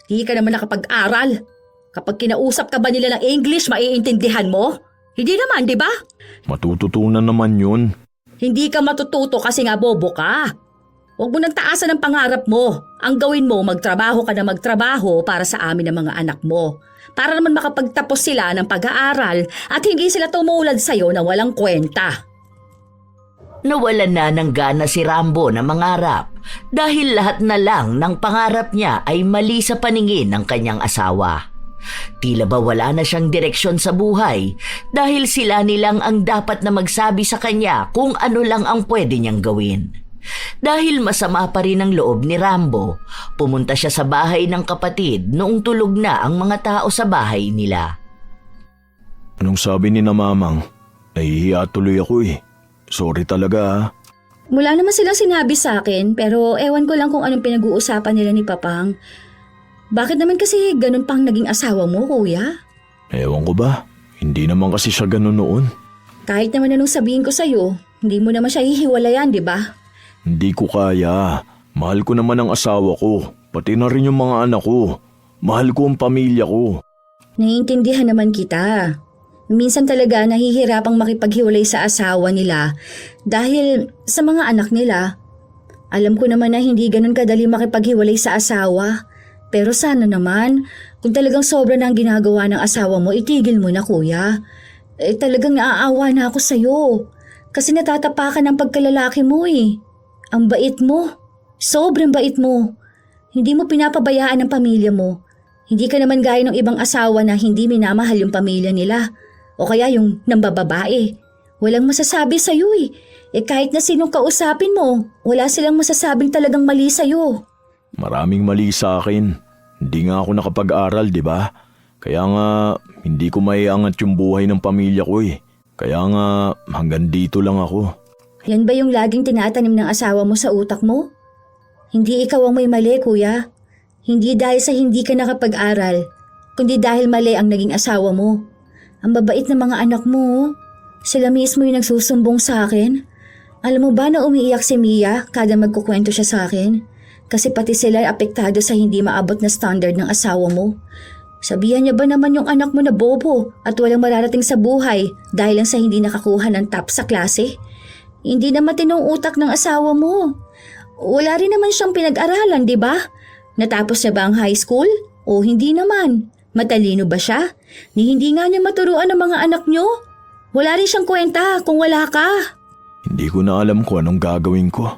Hindi ka naman nakapag-aral. Kapag kinausap ka ba nila ng English, maiintindihan mo? Hindi naman, di ba? Matututunan naman yun. Hindi ka matututo kasi nga bobo ka. Huwag mo nang taasan ang pangarap mo. Ang gawin mo, magtrabaho ka na magtrabaho para sa amin ng mga anak mo. Para naman makapagtapos sila ng pag-aaral at hindi sila tumulad sa'yo na walang kwenta. Nawalan na ng gana si Rambo na mangarap dahil lahat na lang ng pangarap niya ay mali sa paningin ng kanyang asawa. Tila ba wala na siyang direksyon sa buhay dahil sila nilang ang dapat na magsabi sa kanya kung ano lang ang pwede niyang gawin. Dahil masama pa rin ang loob ni Rambo, pumunta siya sa bahay ng kapatid noong tulog na ang mga tao sa bahay nila. Anong sabi ni na Mamang? Nahihiya tuloy ako eh. Sorry talaga ha. Wala naman silang sinabi sa akin pero ewan ko lang kung anong pinag-uusapan nila ni Papang. Bakit naman kasi ganun pang naging asawa mo, kuya? Ewan ko ba? Hindi naman kasi siya ganun noon. Kahit naman anong sabihin ko sa'yo, hindi mo naman siya hihiwalayan, di ba? Hindi ko kaya. Mahal ko naman ang asawa ko. Pati na rin yung mga anak ko. Mahal ko ang pamilya ko. Naiintindihan naman kita. Minsan talaga nahihirapang makipaghiwalay sa asawa nila dahil sa mga anak nila. Alam ko naman na hindi ganun kadali makipaghiwalay sa asawa. Pero sana naman, kung talagang sobra na ang ginagawa ng asawa mo, itigil mo na kuya. Talagang naaawa na ako sa'yo. Kasi natatapakan ng pagkalalaki mo eh. Ang bait mo. Sobrang bait mo. Hindi mo pinapabayaan ang pamilya mo. Hindi ka naman gaya ng ibang asawa na hindi minamahal yung pamilya nila. O kaya yung nambababae. Walang masasabi sa'yo eh. Kahit na sinong kausapin mo, wala silang masasabing talagang mali sa'yo. Maraming mali sa akin. Hindi nga ako nakapag-aral, di ba? Kaya nga, hindi ko maiangat yung buhay ng pamilya ko eh. Kaya nga, hanggang dito lang ako. Yan ba yung laging tinatanim ng asawa mo sa utak mo? Hindi ikaw ang may mali, kuya. Hindi dahil sa hindi ka nakapag-aral, kundi dahil mali ang naging asawa mo. Ang babait ng mga anak mo, sila mismo yung nagsusumbong sa akin. Alam mo ba na umiiyak si Mia kada magkukwento siya sa akin? Kasi pati sila ay apektado sa hindi maabot na standard ng asawa mo. Sabihan niya ba naman yung anak mo na bobo at walang mararating sa buhay dahil lang sa hindi nakakuha ng top sa klase? Hindi na matinong utak ng asawa mo. Wala rin naman siyang pinag-aralan, di ba? Natapos niya ba ang high school? O hindi naman? Matalino ba siya? Ni hindi nga niya maturuan ng mga anak niyo? Wala rin siyang kwenta kung wala ka. Hindi ko na alam kung anong gagawin ko.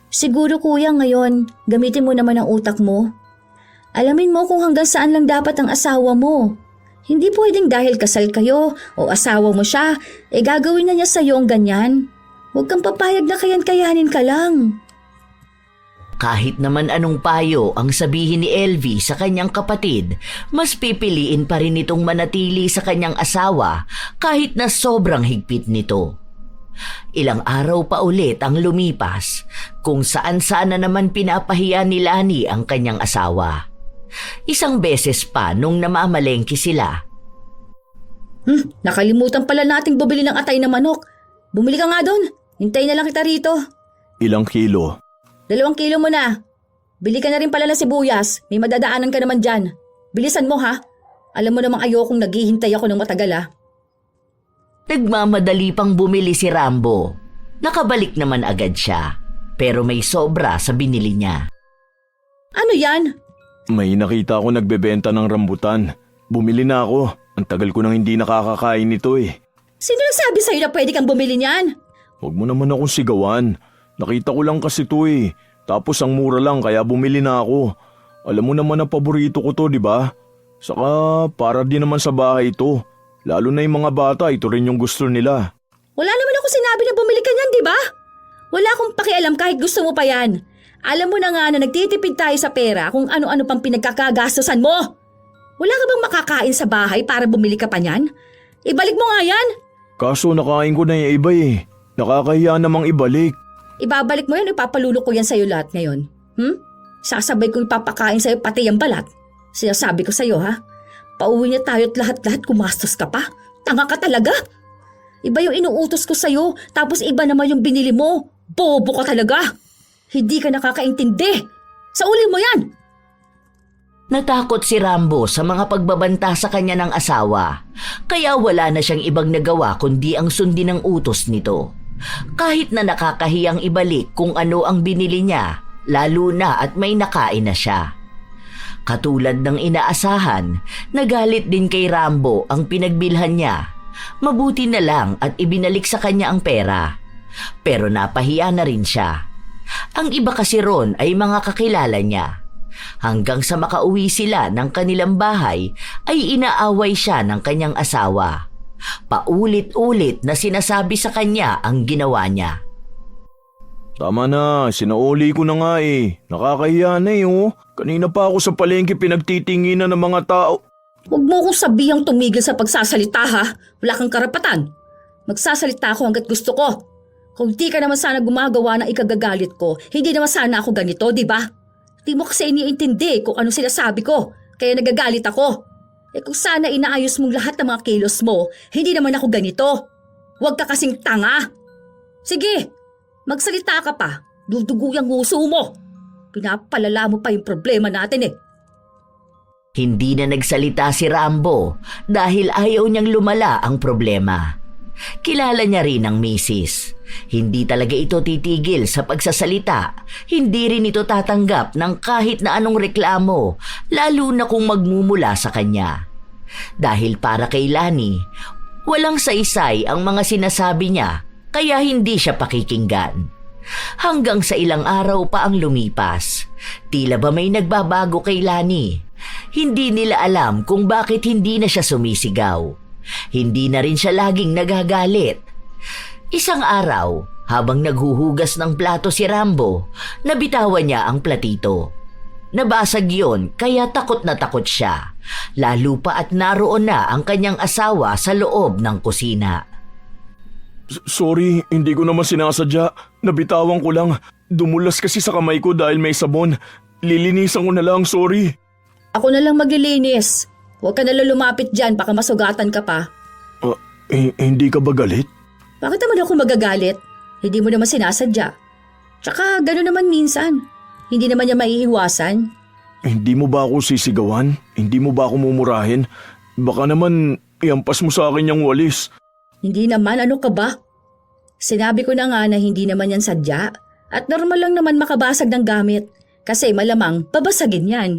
Siguro kuya ngayon, gamitin mo naman ang utak mo. Alamin mo kung hanggang saan lang dapat ang asawa mo. Hindi pwedeng dahil kasal kayo o asawa mo siya, gagawin na niya sa'yo ang ganyan. Huwag kang papayag na kayanin ka lang. Kahit naman anong payo ang sabihin ni LV sa kanyang kapatid, mas pipiliin pa rin itong manatili sa kanyang asawa kahit na sobrang higpit nito. Ilang araw pa ulit ang lumipas kung saan-saan na naman pinapahiya ni Lani ang kanyang asawa. Isang beses pa nung namamalengke sila. Nakalimutan pala nating bumili ng atay na manok. Bumili ka nga doon. Hintayin na lang kita rito. Ilang kilo? 2 kilo mo na. Bili ka na rin pala ng sibuyas. May madadaanan ka naman dyan. Bilisan mo ha. Alam mo namang ayokong naghihintay ako ng matagal ha. Nagmamadali pang bumili si Rambo. Nakabalik naman agad siya. Pero may sobra sa binili niya. Ano yan? May nakita ako nagbebenta ng rambutan. Bumili na ako. Ang tagal ko nang hindi nakakakain nito eh. Sino nagsabi sa'yo na pwede kang bumili niyan? Huwag mo naman akong sigawan. Nakita ko lang kasi ito eh. Tapos ang mura lang kaya bumili na ako. Alam mo naman na paborito ko to, di ba? Saka para din naman sa bahay ito. Lalo na yung mga bata, ito rin yung gusto nila. Wala naman ako sinabi na bumili ka niyan, di ba? Wala akong pakialam kahit gusto mo pa yan. Alam mo na nga na nagtitipid tayo sa pera kung ano-ano pang pinagkakagastosan mo. Wala ka bang makakain sa bahay para bumili ka pa niyan? Ibalik mo nga yan. Kaso nakain ko na yung iba eh. Nakakahiya namang ibalik. Ibabalik mo yan, ipapalulok ko yan sa'yo lahat ngayon. Sasabay kong ipapakain sa'yo pati yung balat. Sinasabi ko sa'yo ha. Pauwi niya tayo at lahat-lahat kumastos ka pa. Tanga ka talaga. Iba yung inuutos ko sa'yo, tapos iba naman yung binili mo. Bobo ka talaga. Hindi ka nakakaintindi. Sa uli mo yan. Natakot si Rambo sa mga pagbabanta sa kanya ng asawa, kaya wala na siyang ibang nagawa kundi ang sundin ang utos nito. Kahit na nakakahiyang ibalik kung ano ang binili niya, lalo na at may nakain na siya. Katulad ng inaasahan, nagalit din kay Rambo ang pinagbilhan niya. Mabuti na lang at ibinalik sa kanya ang pera. Pero napahiya na rin siya. Ang iba kasi ron ay mga kakilala niya. Hanggang sa makauwi sila ng kanilang bahay ay inaaway siya ng kanyang asawa. Paulit-ulit na sinasabi sa kanya ang ginawa niya. Tama na, sinauli ko na nga eh. Nakakahiya na eh oh. Kanina pa ako sa palengke pinagtitinginan ng mga tao. Huwag mo akong sabihang tumigil sa pagsasalita ha. Wala kang karapatan. Magsasalita ako hanggat gusto ko. Kung di ka naman sana gumagawa ng ikagagalit ko, hindi naman sana ako ganito, di ba? Di mo kasi iniintindi kung ano sinasabi ko, kaya nagagalit ako. Kung sana inaayos mong lahat ng mga kilos mo, hindi naman ako ganito. Huwag ka kasing tanga. Sige, magsalita ka pa. Dudugo yung nguso mo. Pinapalala mo pa yung problema natin eh. Hindi na nagsalita si Rambo dahil ayaw niyang lumala ang problema. Kilala niya rin ang misis. Hindi talaga ito titigil sa pagsasalita. Hindi rin ito tatanggap ng kahit na anong reklamo, lalo na kung magmumula sa kanya. Dahil para kay Lani, walang saysay ang mga sinasabi niya, kaya hindi siya pakikinggan. Hanggang sa ilang araw pa ang lumipas. Tila ba may nagbabago kay Lani? Hindi nila alam kung bakit hindi na siya sumisigaw. Hindi na rin siya laging nagagalit. Isang araw, habang naghuhugas ng plato si Rambo, nabitawan niya ang platito. Nabasag yon kaya takot na takot siya, lalo pa at naroon na ang kanyang asawa sa loob ng kusina. Sorry, hindi ko naman sinasadya. Nabitawan ko lang. Dumulas kasi sa kamay ko dahil may sabon. Lilinisan ko na lang, sorry. Ako na lang maglilinis. Huwag ka nalang lumapit dyan, baka masugatan ka pa. Hindi ka ba galit? Bakit naman ako magagalit? Hindi mo naman sinasadya. Tsaka gano'n naman minsan. Hindi naman niya maiiwasan. Hindi mo ba ako sisigawan? Hindi mo ba ako mumurahin? Baka naman iampas mo sa akin yung walis. Hindi naman, ano ka ba? Sinabi ko na nga na hindi naman yan sadya. At normal lang naman makabasag ng gamit. Kasi malamang babasagin yan.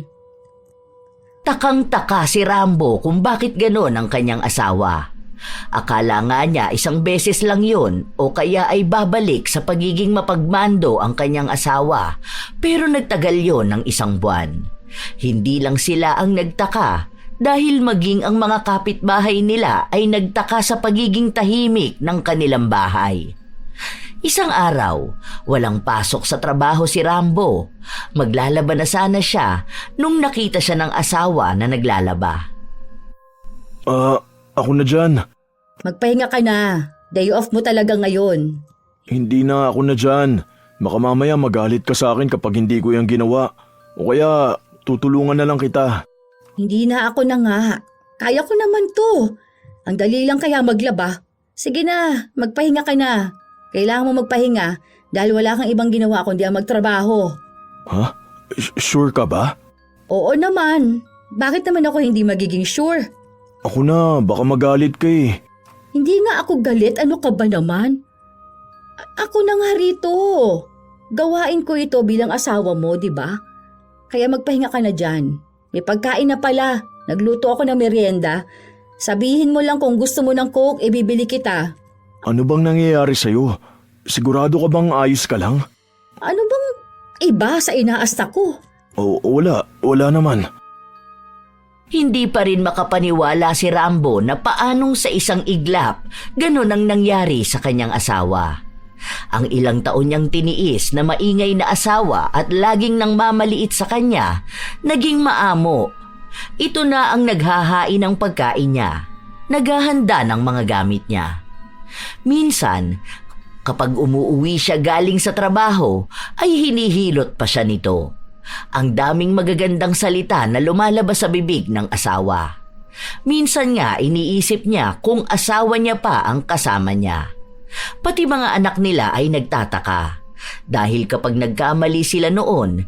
Takang-taka si Rambo kung bakit ganon ang kanyang asawa. Akala nga niya isang beses lang yun o kaya ay babalik sa pagiging mapagmando ang kanyang asawa, pero nagtagal yon ng 1 buwan. Hindi lang sila ang nagtaka dahil maging ang mga kapitbahay nila ay nagtaka sa pagiging tahimik ng kanilang bahay. Isang araw, walang pasok sa trabaho si Rambo. Maglalaba na sana siya nung nakita siya ng asawa na naglalaba. Ako na dyan. Magpahinga ka na. Day off mo talaga ngayon. Hindi na ako na dyan. Baka mamaya magalit ka sa akin kapag hindi ko yung ginawa. O kaya tutulungan na lang kita. Hindi na ako na nga. Kaya ko naman to. Ang dali lang kaya maglaba. Sige na, magpahinga ka na. Kailangan mo magpahinga dahil wala kang ibang ginawa kundi ang magtrabaho. Ha? Sure ka ba? Oo naman. Bakit naman ako hindi magiging sure? Ako na, baka magalit ka eh. Hindi nga ako galit, ano ka ba naman? Ako na nga rito. Gawain ko ito bilang asawa mo, di ba? Kaya magpahinga ka na dyan. May pagkain na pala. Nagluto ako ng merienda. Sabihin mo lang kung gusto mo ng Coke, ibibili kita. Ano bang nangyayari sa'yo? Sigurado ka bang ayos ka lang? Ano bang iba sa inaasta ko? Wala naman. Hindi pa rin makapaniwala si Rambo na paanong sa isang iglap, ganun ang nangyari sa kanyang asawa. Ang ilang taon niyang tiniis na maingay na asawa at laging nang mamaliit sa kanya, naging maamo. Ito na ang naghahain ng pagkain niya, naghahanda ng mga gamit niya. Minsan, kapag umuuwi siya galing sa trabaho, ay hinihilot pa siya nito. Ang daming magagandang salita na lumalabas sa bibig ng asawa. Minsan nga iniisip niya kung asawa niya pa ang kasama niya. Pati mga anak nila ay nagtataka dahil kapag nagkamali sila noon,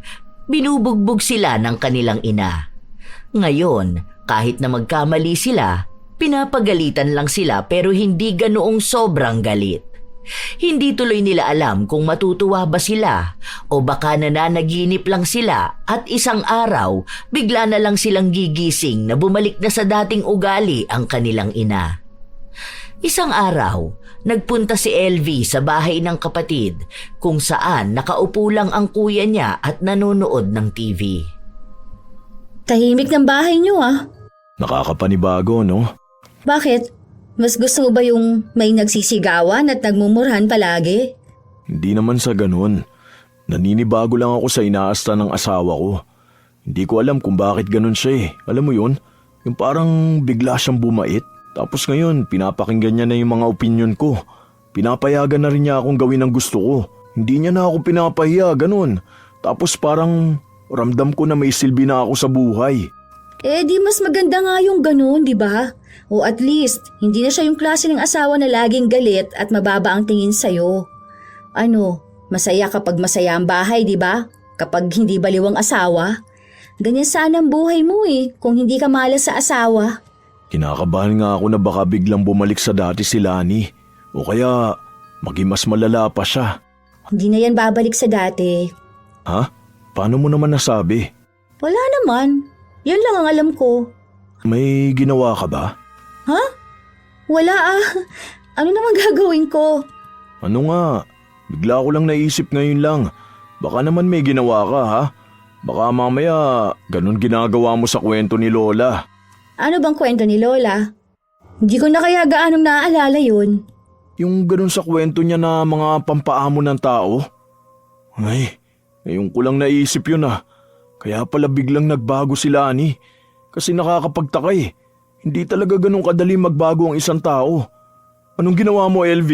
binubugbog sila ng kanilang ina. Ngayon, kahit na magkamali sila, pinapagalitan lang sila pero hindi ganoong sobrang galit. Hindi tuloy nila alam kung matutuwa ba sila o baka nananaginip lang sila at isang araw bigla na lang silang gigising na bumalik na sa dating ugali ang kanilang ina. Isang araw, nagpunta si LV sa bahay ng kapatid kung saan nakaupo lang ang kuya niya at nanonood ng TV. Tahimik ng bahay niyo ah. Nakakapanibago, no? Bakit? Mas gusto mo ba yung may nagsisigawan at nagmumurhan palagi? Hindi naman sa ganun. Naninibago lang ako sa inaasta ng asawa ko. Hindi ko alam kung bakit ganun siya eh. Alam mo yun? Yung parang bigla siyang bumait. Tapos ngayon, pinapakinggan niya na yung mga opinion ko. Pinapayagan na rin niya akong gawin ang gusto ko. Hindi niya na ako pinapahiya, ganun. Tapos parang ramdam ko na may silbi na ako sa buhay. Eh di mas maganda nga yung ganun, di ba? O at least, hindi na siya yung klase ng asawa na laging galit at mababa ang tingin sa'yo. Ano, masaya kapag masaya ang bahay, di ba? Kapag hindi baliw ang asawa. Ganyan sana ang buhay mo eh, kung hindi ka malas sa asawa. Kinakabahan nga ako na baka biglang bumalik sa dati si Lani. O kaya, maging mas malala pa siya. Hindi na yan babalik sa dati. Ha? Paano mo naman nasabi? Wala naman. Yan lang ang alam ko. May ginawa ka ba? Ha? Wala ah. Ano naman gagawin ko? Ano nga? Bigla ko lang naisip ngayon lang. Baka naman may ginawa ka ha? Baka mamaya ganun ginagawa mo sa kwento ni Lola. Ano bang kwento ni Lola? Hindi ko na kaya gaanong naaalala yun. Yung ganun sa kwento niya na mga pampaamo ng tao? Ay, ngayon ko lang naisip yun ah. Kaya pala biglang nagbago si Lani. Kasi nakakapagtaka eh. Hindi talaga ganun kadali magbago ang isang tao. Anong ginawa mo, LV?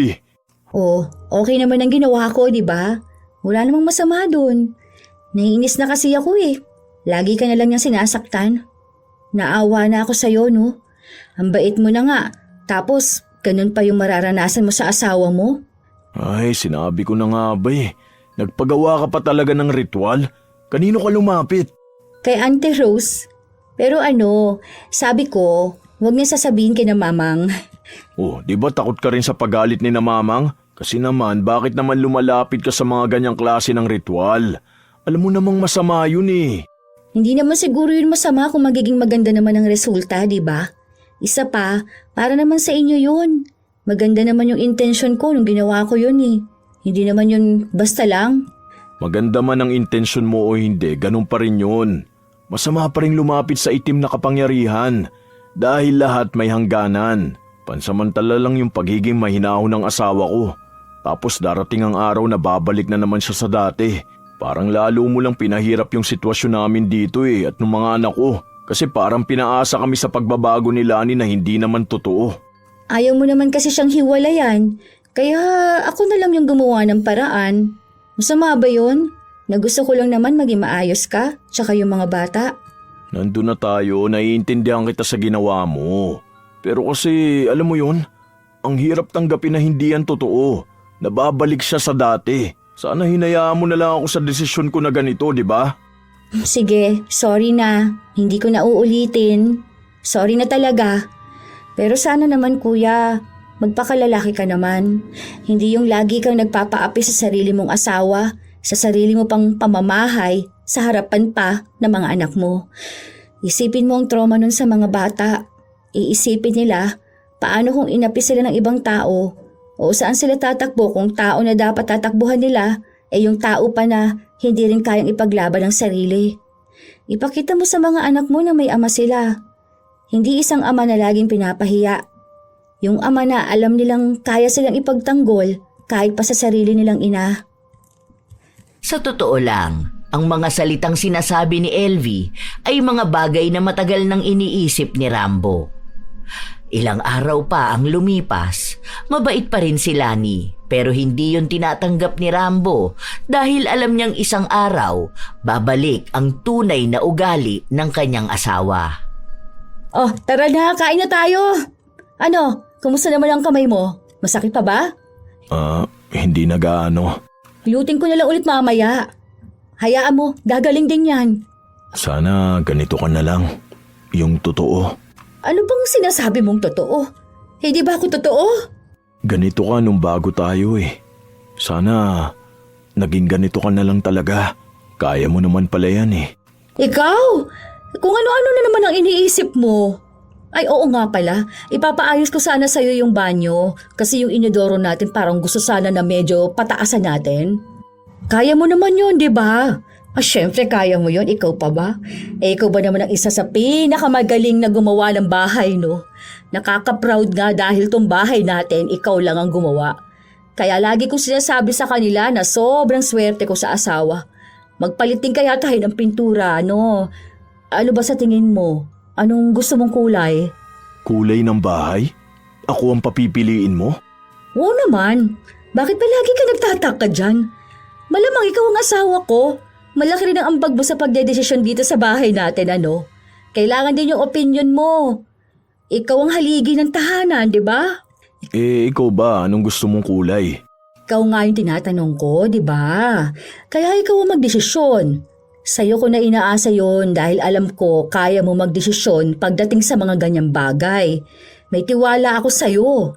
Oh, okay naman ang ginawa ko, di ba? Wala namang masama doon. Naiinis na kasi ako eh. Lagi ka na lang niyang sinasaktan. Naawa na ako sa'yo, no? Ang bait mo na nga. Tapos, ganun pa yung mararanasan mo sa asawa mo? Ay, sinabi ko na nga ba eh. Nagpagawa ka pa talaga ng ritual? Kanino ka lumapit? Kay Auntie Rose. Pero ano, sabi ko, huwag niya sasabihin kay na mamang. Oh, di ba takot ka rin sa paggalit ni na mamang? Kasi naman, bakit naman lumalapit ka sa mga ganyang klase ng ritual? Alam mo namang masama yun eh. Hindi naman siguro yun masama kung magiging maganda naman ang resulta, di ba? Isa pa, para naman sa inyo yun. Maganda naman yung intention ko nung ginawa ko yun eh. Hindi naman yun basta lang. Maganda man ang intensyon mo o hindi, ganun pa rin yun. Masama pa rin lumapit sa itim na kapangyarihan dahil lahat may hangganan. Pansamantala lang yung pagiging mahinahon ng asawa ko. Tapos darating ang araw na babalik na naman siya sa dati. Parang lalo mo lang pinahirap yung sitwasyon namin dito eh at ng mga anak ko. Kasi parang pinaasa kami sa pagbabago ni Lani na hindi naman totoo. Ayaw mo naman kasi siyang hiwalayan. Kaya ako na lang yung gumawa ng paraan. Masama ba yun? Na gusto ko lang naman maging maayos ka, tsaka yung mga bata. Nandun na tayo, naiintindihan kita sa ginawa mo. Pero kasi, alam mo yun, ang hirap tanggapin na hindi yan totoo. Nababalik siya sa dati. Sana hinayaan mo na lang ako sa desisyon ko na ganito, di ba? Sige, sorry na. Hindi ko na uulitin. Sorry na talaga. Pero sana naman kuya, magpakalalaki ka naman. Hindi yung lagi kang nagpapaapi sa sarili mong asawa, sa sarili mo pang pamamahay, sa harapan pa ng mga anak mo. Isipin mo ang trauma nun sa mga bata. Iisipin nila, paano kung inapi sila ng ibang tao? O saan sila tatakbo kung tao na dapat tatakbuhan nila, yung tao pa na hindi rin kayang ipaglaban ng sarili. Ipakita mo sa mga anak mo na may ama sila. Hindi isang ama na laging pinapahiya. Yung ama na alam nilang kaya silang ipagtanggol kahit pa sa sarili nilang ina. Sa totoo lang, ang mga salitang sinasabi ni Elvie ay mga bagay na matagal nang iniisip ni Rambo. Ilang araw pa ang lumipas, mabait pa rin si Lani, pero hindi yun tinatanggap ni Rambo dahil alam niyang isang araw babalik ang tunay na ugali ng kanyang asawa. Oh, tara na, kain na tayo. Ano, kumusta naman ang kamay mo? Masakit pa ba? Hindi na gaano. Hilutin ko na lang ulit mamaya. Hayaan mo, gagaling din yan. Sana ganito ka na lang. Yung totoo. Ano bang sinasabi mong totoo? Hindi ba ako totoo? Ganito ka nung bago tayo eh. Sana naging ganito ka na lang talaga. Kaya mo naman pala yan eh. Ikaw? Kung ano-ano na naman ang iniisip mo. Ay oo nga pala, ipapaayos ko sana sa'yo yung banyo kasi yung inodoro natin parang gusto sana na medyo pataasan natin. Kaya mo naman yun, di ba? Syempre kaya mo yun, ikaw pa ba? Ikaw ba naman ang isa sa pinakamagaling na gumawa ng bahay, no? Nakaka-proud nga dahil tong bahay natin, ikaw lang ang gumawa. Kaya lagi kong sinasabi sa kanila na sobrang swerte ko sa asawa. Magpalitin kaya tayo ng pintura, no? Ano ba sa tingin mo? Anong gusto mong kulay? Kulay ng bahay? Ako ang papipiliin mo? Oo naman. Bakit ba lagi ka nagtataka dyan? Malamang ikaw ang asawa ko. Malaki rin ang ambag mo sa pagdedesisyon dito sa bahay natin, ano? Kailangan din yung opinion mo. Ikaw ang haligi ng tahanan, di ba? Ikaw ba? Anong gusto mong kulay? Ikaw nga yung tinatanong ko, di ba? Kaya ikaw ang magdesisyon. Sa'yo ko na inaasa yon dahil alam ko kaya mo magdesisyon pagdating sa mga ganyang bagay. May tiwala ako sa'yo.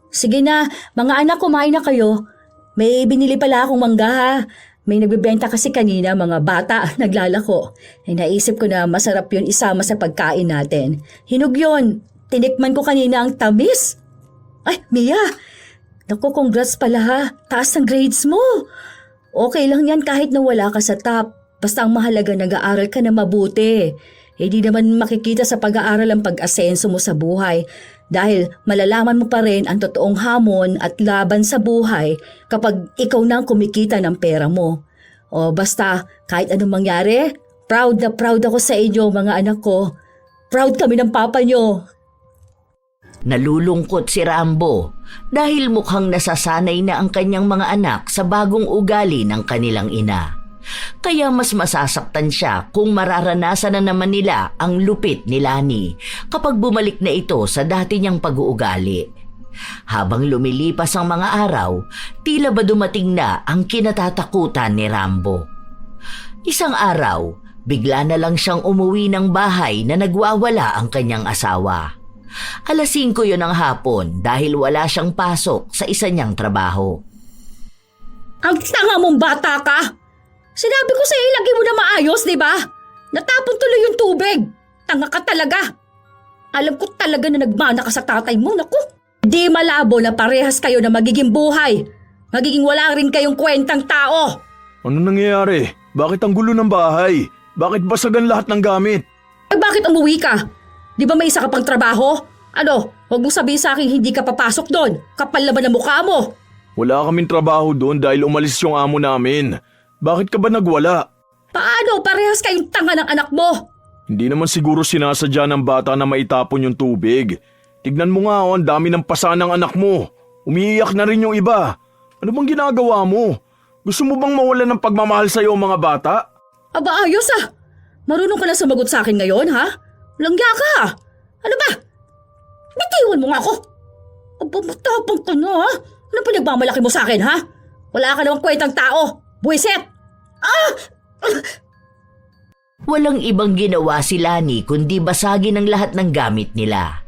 Sige na, mga anak, kumain na kayo. May binili pala akong mangga ha. May nagbebenta kasi kanina mga bata naglalako. Ay naisip ko na masarap yun isama sa pagkain natin. Hinog yun. Tinikman ko kanina ang tamis. Ay, Mia. Naku, congrats pala ha. Taas ang grades mo. Okay lang yan kahit na wala ka sa top. Basta ang mahalaga nag-aaral ka na mabuti. Hindi naman makikita sa pag-aaral ang pag-asenso mo sa buhay. Dahil malalaman mo pa rin ang totoong hamon at laban sa buhay kapag ikaw na ang kumikita ng pera mo. O basta kahit anong mangyari, proud na proud ako sa inyo mga anak ko. Proud kami ng papa nyo. Nalulungkot si Rambo dahil mukhang nasasanay na ang kanyang mga anak sa bagong ugali ng kanilang ina. Kaya mas masasaktan siya kung mararanasan na naman nila ang lupit ni Lani kapag bumalik na ito sa dati niyang pag-uugali. Habang lumilipas ang mga araw, tila ba dumating na ang kinatatakutan ni Rambo. Isang araw, bigla na lang siyang umuwi ng bahay na nagwawala ang kanyang asawa. 5:00 yun ng hapon dahil wala siyang pasok sa isa niyang trabaho. Ang tanga mong bata ka! Sinabi ko sa'yo ilagay mo na maayos, di ba? Natapon tuloy yung tubig. Tanga ka talaga. Alam ko talaga na nagmana ka sa tatay mo. Naku, di malabo na parehas kayo na magiging buhay. Magiging wala rin kayong kwentang tao. Ano nangyayari? Bakit ang gulo ng bahay? Bakit basagan lahat ng gamit? Ay bakit umuwi ka? Di ba may isa ka pang trabaho? Ano, huwag mong sabihin sa akin hindi ka papasok doon. Kapal na ba ng mukha mo? Wala kaming trabaho doon dahil umalis yung amo namin. Bakit ka ba nagwala? Paano? Parehas kayong tanga ng anak mo. Hindi naman siguro sinasadya ng bata na maitapon yung tubig. Tignan mo nga ang dami ng pasa ng anak mo. Umiiyak na rin yung iba. Ano bang ginagawa mo? Gusto mo bang mawalan ng pagmamahal sa'yo ang mga bata? Aba, ayos ah. Marunong ka na sumagot sa akin ngayon, ha? Langya ka. Ano ba? Bitiwan mo nga ako. Aba, matapang ka na, ha? Anong pinagmamalaki mo sa akin, ha? Wala ka namang kwentang tao. Buwiset! Walang ibang ginawa si Lani kundi basagin ang lahat ng gamit nila.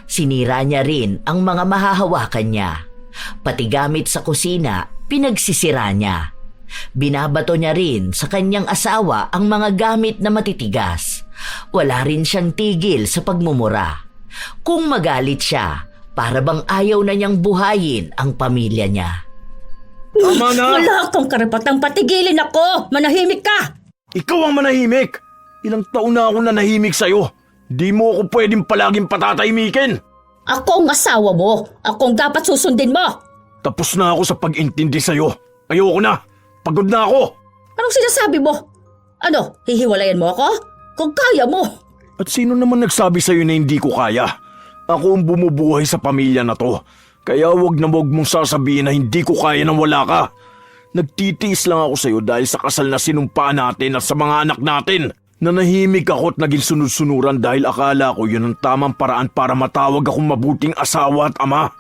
Sinira niya rin ang mga mahahawakan niya. Pati gamit sa kusina, pinagsisira niya. Binabato niya rin sa kanyang asawa ang mga gamit na matitigas. Wala rin siyang tigil sa pagmumura. Kung magalit siya, para bang ayaw na niyang buhayin ang pamilya niya. Tama na! Wala kang karapatang patigilin ako. Manahimik ka. Ikaw ang manahimik! Ilang taon na ako nanahimik sa'yo. Di mo ako pwedeng palaging patatahimikin. Ako ang asawa mo. Ako ang dapat susundin mo. Tapos na ako sa pag-intindi sa'yo. Ayoko na. Pagod na ako. Anong sinasabi mo? Ano, hihiwalayan mo ako? Kung kaya mo. At sino naman nagsabi sa'yo na hindi ko kaya? Ako ang bumubuhay sa pamilya na to. Kaya wag na wag mong sasabihin na hindi ko kaya nang wala ka. Nagtitiis lang ako sa'yo dahil sa kasal na sinumpaan natin at sa mga anak natin. Nanahimik ako at naging sunod-sunuran dahil akala ko yun ang tamang paraan para matawag akong mabuting asawa at ama.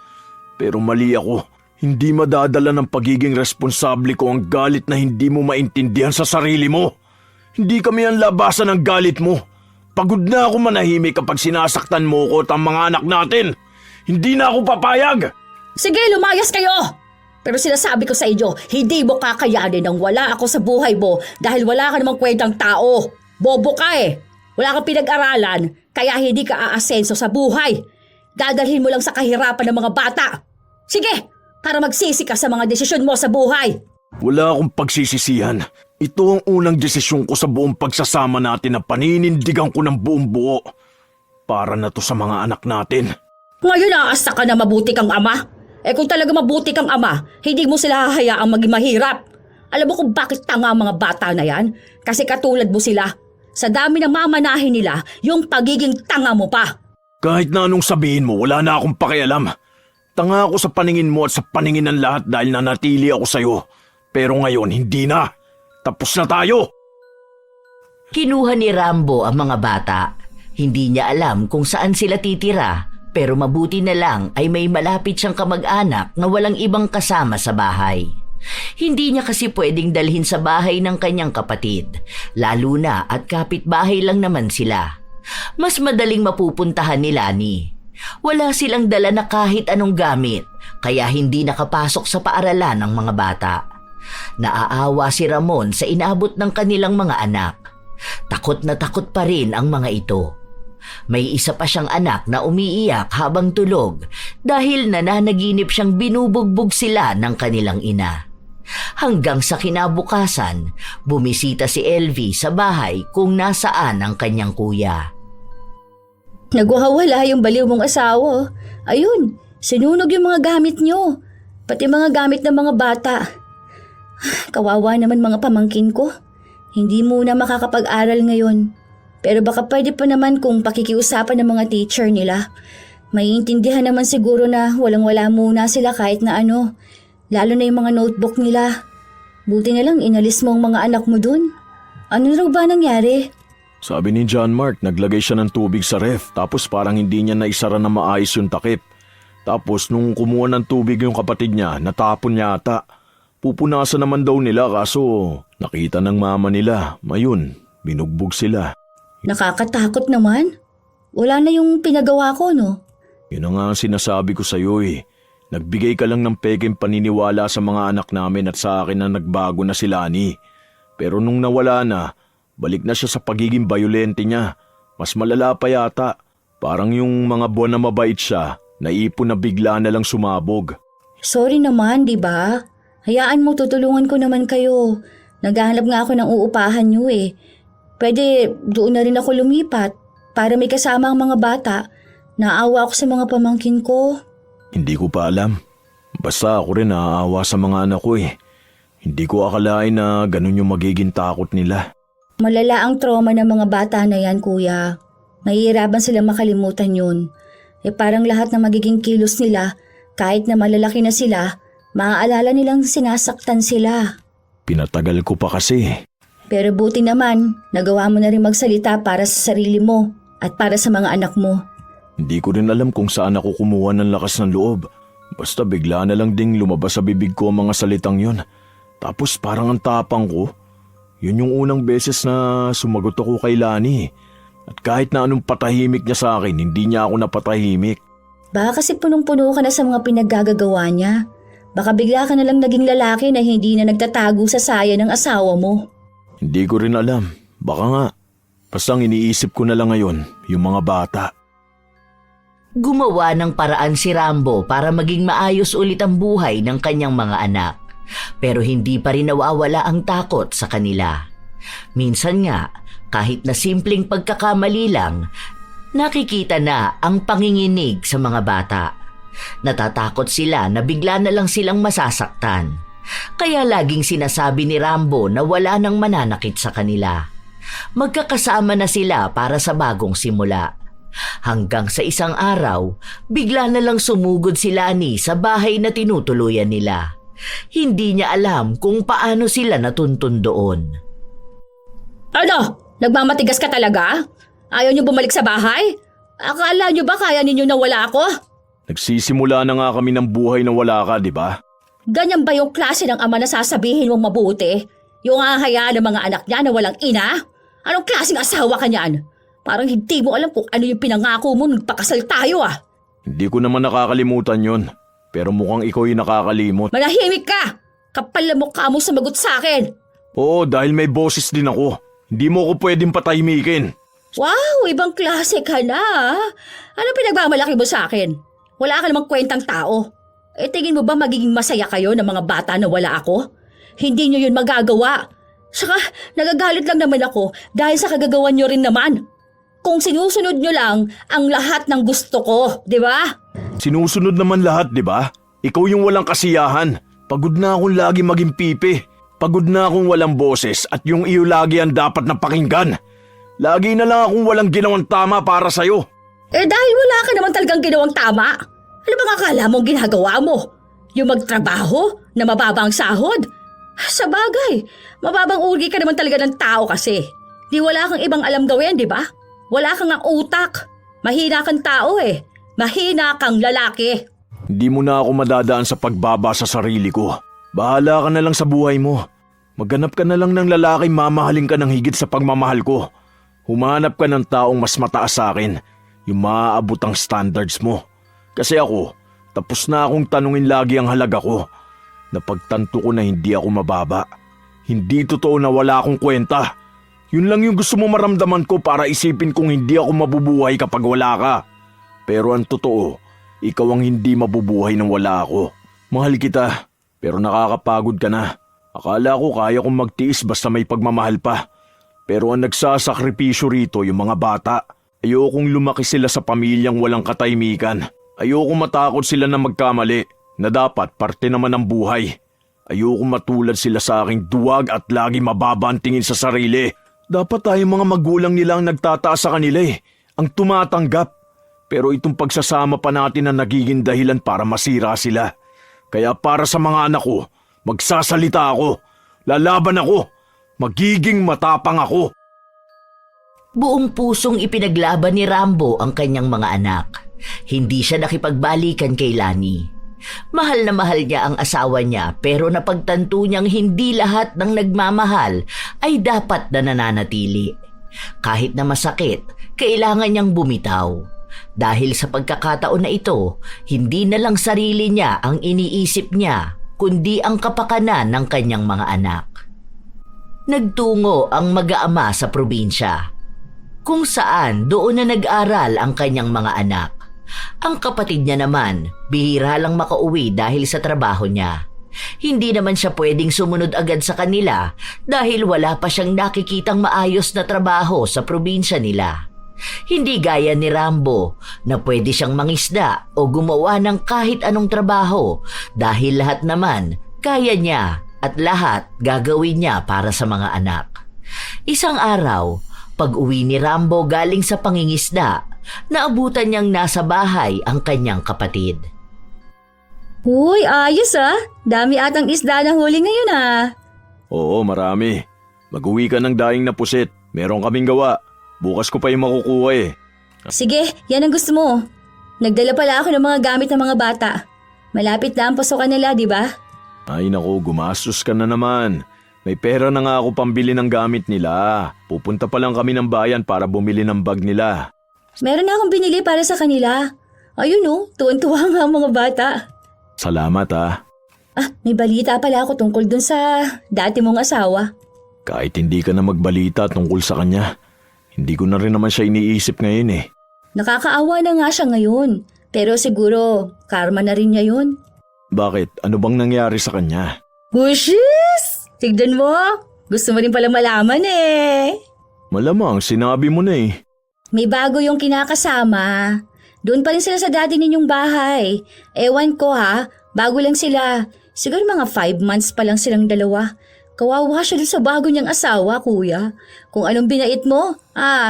Pero mali ako. Hindi madadala ng pagiging responsable ko ang galit na hindi mo maintindihan sa sarili mo. Hindi kami ang labasan ng galit mo. Pagod na ako manahimik kapag sinasaktan mo ko at ang mga anak natin. Hindi na ako papayag. Sige, lumayas kayo. Pero sinasabi ko sa inyo, hindi mo kakayanin nang wala ako sa buhay mo dahil wala ka namang kwentang tao. Bobo ka eh. Wala kang pinag-aralan, kaya hindi ka aasenso sa buhay. Dadalhin mo lang sa kahirapan ng mga bata. Sige, para magsisi ka sa mga desisyon mo sa buhay. Wala akong pagsisisihan. Ito ang unang desisyon ko sa buong pagsasama natin na paninindigan ko ng buong buo. Para na to sa mga anak natin. Ngayon aasta ka na mabuti kang ama. Eh kung talaga mabuti kang ama, hindi mo sila hahayaang maging mahirap. Alam mo kung bakit tanga ang mga bata na yan? Kasi katulad mo sila. Sa dami ng mamanahin nila, yung pagiging tanga mo pa. Kahit na anong sabihin mo, wala na akong pakialam. Tanga ako sa paningin mo at sa paningin ng lahat dahil nanatili ako sa'yo. Pero ngayon, hindi na. Tapos na tayo. Kinuha ni Rambo ang mga bata. Hindi niya alam kung saan sila titira, pero mabuti na lang ay may malapit siyang kamag-anak na walang ibang kasama sa bahay. Hindi niya kasi pwedeng dalhin sa bahay ng kanyang kapatid, lalo na at kapitbahay lang naman sila. Mas madaling mapupuntahan ni Lani. Wala silang dala na kahit anong gamit, kaya hindi nakapasok sa paaralan ng mga bata. Naaawa si Ramon sa inabot ng kanilang mga anak. Takot na takot pa rin ang mga ito. May isa pa siyang anak na umiiyak habang tulog dahil nananaginip siyang binubugbog sila ng kanilang ina. Hanggang sa kinabukasan, bumisita si Elvie sa bahay kung nasaan ang kanyang kuya. Nagwawala yung baliw mong asawa. Ayun, sinunog yung mga gamit nyo. Pati mga gamit ng mga bata. Kawawa naman mga pamangkin ko. Hindi muna makakapag-aral ngayon. Pero baka pwede pa naman kung pakikiusapan ng mga teacher nila. Maiintindihan naman siguro na walang-wala muna sila kahit na ano. Lalo na yung mga notebook nila. Buti na lang inalis mo ang mga anak mo dun. Ano raw ba nangyari? Sabi ni John Mark, naglagay siya ng tubig sa ref tapos parang hindi niya naisara na maayos yung takip. Tapos nung kumuha ng tubig yung kapatid niya, natapon yata. Pupunasan naman daw nila kaso nakita ng mama nila. Mayun, binugbog sila. Nakakatakot naman. Wala na yung pinagawa ko, no? Yun ang nga ang sinasabi ko sa'yo eh. Nagbigay ka lang ng peking paniniwala sa mga anak namin at sa akin na nagbago na si Lani. Pero nung nawala na, balik na siya sa pagiging bayolente niya. Mas malala pa yata. Parang yung mga buwan na mabait siya, naipon na bigla na lang sumabog. Sorry naman, di ba? Hayaan mo, tutulungan ko naman kayo. Naghahanap nga ako ng uupahan nyo eh. Pwede doon na rin ako lumipat para may kasama ang mga bata. Naawa ako sa mga pamangkin ko. Hindi ko pa alam. Basta ako rin naaawa sa mga anak ko eh. Hindi ko akalain na ganun yung magiging takot nila. Malala ang trauma ng mga bata na yan, kuya. Mahihirapan sila makalimutan yun. Eh parang lahat na magiging kilos nila, kahit na malalaki na sila, maaalala nilang sinasaktan sila. Pinatagal ko pa kasi. Pero buti naman, nagawa mo na rin magsalita para sa sarili mo at para sa mga anak mo. Hindi ko rin alam kung saan ako kumuha ng lakas ng loob. Basta bigla na lang ding lumabas sa bibig ko ang mga salitang yon. Tapos parang ang tapang ko. Yun yung unang beses na sumagot ako kay Lani. At kahit na anong patahimik niya sa akin, hindi niya ako napatahimik. Baka kasi punong-puno ka na sa mga pinaggagawa niya. Baka bigla ka na lang naging lalaki na hindi na nagtatago sa saya ng asawa mo. Hindi ko rin alam. Baka nga. Basta ang iniisip ko na lang ngayon, yung mga bata. Gumawa ng paraan si Rambo para maging maayos ulit ang buhay ng kanyang mga anak. Pero hindi pa rin nawawala ang takot sa kanila. Minsan nga, kahit na simpleng pagkakamali lang, nakikita na ang panginginig sa mga bata. Natatakot sila na bigla na lang silang masasaktan. Kaya laging sinasabi ni Rambo na wala nang mananakit sa kanila. Magkakasama na sila para sa bagong simula. Hanggang sa isang araw, bigla na lang sumugod si Lani sa bahay na tinutuluyan nila. Hindi niya alam kung paano sila natuntun doon. Ano? Nagmamatigas ka talaga? Ayaw niyo bumalik sa bahay? Akala niyo ba kaya ninyo na wala ako? Nagsisimula na nga kami ng buhay na wala ka, di ba? Ganyan ba yung klase ng ama na sasabihin mong mabuti? Yung ahayaan ng mga anak niya na walang ina? Anong klaseng asawa ka niyan? Parang hindi mo alam kung ano yung pinangako mo nung nagpakasal tayo ah. Hindi ko naman nakakalimutan yon. Pero mukhang ikaw yung nakakalimot. Manahimik ka! Kapal na mukha mo sumagot sa akin. Oo, dahil may boses din ako. Hindi mo ako pwedeng patahimikin. Wow, ibang klase ka na ah. Ano pinagmamalaki mo sa akin? Wala ka namang kwentang tao. Tingin mo ba magiging masaya kayo ng mga bata na wala ako? Hindi nyo yun magagawa. Saka nagagalit lang naman ako dahil sa kagagawan nyo rin naman. Kung sinusunod nyo lang ang lahat ng gusto ko, di ba? Sinusunod naman lahat, di ba? Ikaw yung walang kasiyahan. Pagod na akong lagi maging pipi. Pagod na akong walang boses at yung iyo lagi ang dapat na pakinggan. Lagi na lang akong walang ginawang tama para sa'yo. Dahil wala ka naman talagang ginawang tama. Ano bang akala mong ginagawa mo? Yung magtrabaho na mababang sahod? Sa bagay, mababang uri ka naman talaga ng tao kasi. Di wala kang ibang alam gawin, di ba? Wala kang ang utak. Mahina kang tao eh. Mahina kang lalaki. Hindi mo na ako madadaan sa pagbaba sa sarili ko. Bahala ka na lang sa buhay mo. Maghanap ka na lang ng lalaking mamahalin ka ng higit sa pagmamahal ko. Humanap ka ng taong mas mataas sa akin. Yung maaabot ang standards mo. Kasi ako, tapos na akong tanungin lagi ang halaga ko. Napagtanto ko na hindi ako mababa. Hindi totoo na wala akong kwenta. Yun lang yung gusto mo maramdaman ko para isipin kung hindi ako mabubuhay kapag wala ka. Pero ang totoo, ikaw ang hindi mabubuhay nang wala ako. Mahal kita, pero nakakapagod ka na. Akala ko kaya kong magtiis basta may pagmamahal pa. Pero ang nagsasakripisyo rito yung mga bata. Ayokong lumaki sila sa pamilyang walang katahimikan. Ayokong matakot sila na magkamali, na dapat parte naman ng buhay. Ayokong matulad sila sa aking duwag at lagi mababa ang tingin sa sarili. Dapat tayong mga magulang nila ang nagtataas sa kanila ang tumatanggap. Pero itong pagsasama pa natin ang nagiging dahilan para masira sila. Kaya para sa mga anak ko, magsasalita ako, lalaban ako, magiging matapang ako. Buong pusong ipinaglaban ni Rambo ang kanyang mga anak. Hindi siya nakipagbalikan kay Lani. Mahal na mahal niya ang asawa niya pero napagtanto niyang hindi lahat ng nagmamahal ay dapat na nananatili. Kahit na masakit, kailangan niyang bumitaw. Dahil sa pagkakataon na ito, hindi na lang sarili niya ang iniisip niya, kundi ang kapakanan ng kanyang mga anak. Nagtungo ang mag-aama sa probinsya, kung saan doon na nag-aral ang kanyang mga anak. Ang kapatid niya naman, bihira lang makauwi dahil sa trabaho niya. Hindi naman siya pwedeng sumunod agad sa kanila dahil wala pa siyang nakikitang maayos na trabaho sa probinsya nila. Hindi gaya ni Rambo na pwede siyang mangisda o gumawa ng kahit anong trabaho dahil lahat naman kaya niya at lahat gagawin niya para sa mga anak. Isang araw, pag-uwi ni Rambo galing sa pangingisda, naabutan niyang nasa bahay ang kanyang kapatid. Uy, ayos ah. Dami atang isda na huli ngayon ah. Oo, marami. Mag-uwi ka ng daing na pusit. Meron kaming gawa. Bukas ko pa yung makukuha eh. Sige, yan ang gusto mo. Nagdala pala ako ng mga gamit ng mga bata. Malapit na ang pasukan nila, di ba? Ay nako, gumastos ka na naman. May pera na nga ako pambili ng gamit nila. Pupunta pa lang kami ng bayan para bumili ng bag nila. Meron na akong binili para sa kanila. Ayun tuwan-tuwa nga ang mga bata. Salamat ah. May balita pala ako tungkol dun sa dati mong asawa. Kahit hindi ka na magbalita tungkol sa kanya, hindi ko na rin naman siya iniisip ngayon eh. Nakakaawa na nga siya ngayon. Pero siguro, karma na rin niya yun. Bakit? Ano bang nangyari sa kanya? Bushes! Tignan mo. Gusto mo rin pala malaman eh. Malamang, sinabi mo na eh. May bago yung kinakasama. Doon pa rin sila sa dati ninyong bahay. Ewan ko ha, bago lang sila. Siguro mga 5 months pa lang silang dalawa. Kawawa siya doon sa bago niyang asawa, kuya. Kung anong binait mo,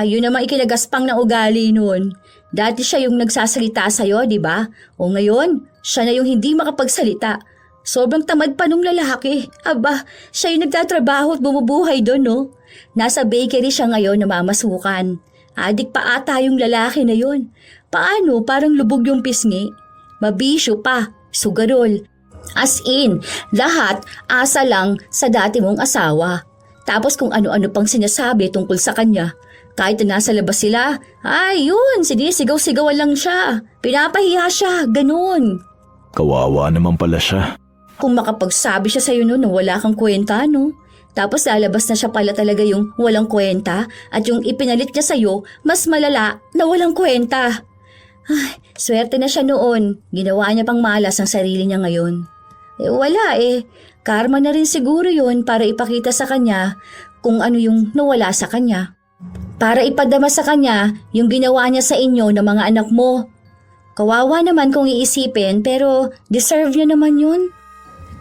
yun namang ikinagaspang ng ugali nun. Dati siya yung nagsasalita sa'yo, di ba? O ngayon, siya na yung hindi makapagsalita. Sobrang tamad pa nung lalaki. Aba, siya yung nagtatrabaho at bumubuhay doon, no? Nasa bakery siya ngayon na mamasukan. Adik pa ata yung lalaki na yun. Paano? Parang lubog yung pisngi. Mabisyo pa, sugarol. As in, lahat asa lang sa dati mong asawa. Tapos kung ano-ano pang sinasabi tungkol sa kanya. Kahit na nasa labas sila, yun, sinisigaw-sigawan lang siya. Pinapahiya siya, ganun. Kawawa naman pala siya. Kung makapagsabi siya sa'yo noon na wala kang kwenta, no? Tapos lalabas na siya pala talaga yung walang kwenta at yung ipinalit niya sa'yo, mas malala na walang kwenta. Swerte na siya noon. Ginawa niya pang malas ang sarili niya ngayon. Wala eh. Karma na rin siguro yun para ipakita sa kanya kung ano yung nawala sa kanya. Para ipadama sa kanya yung ginawa niya sa inyo ng mga anak mo. Kawawa naman kung iisipin pero deserve niya naman yun.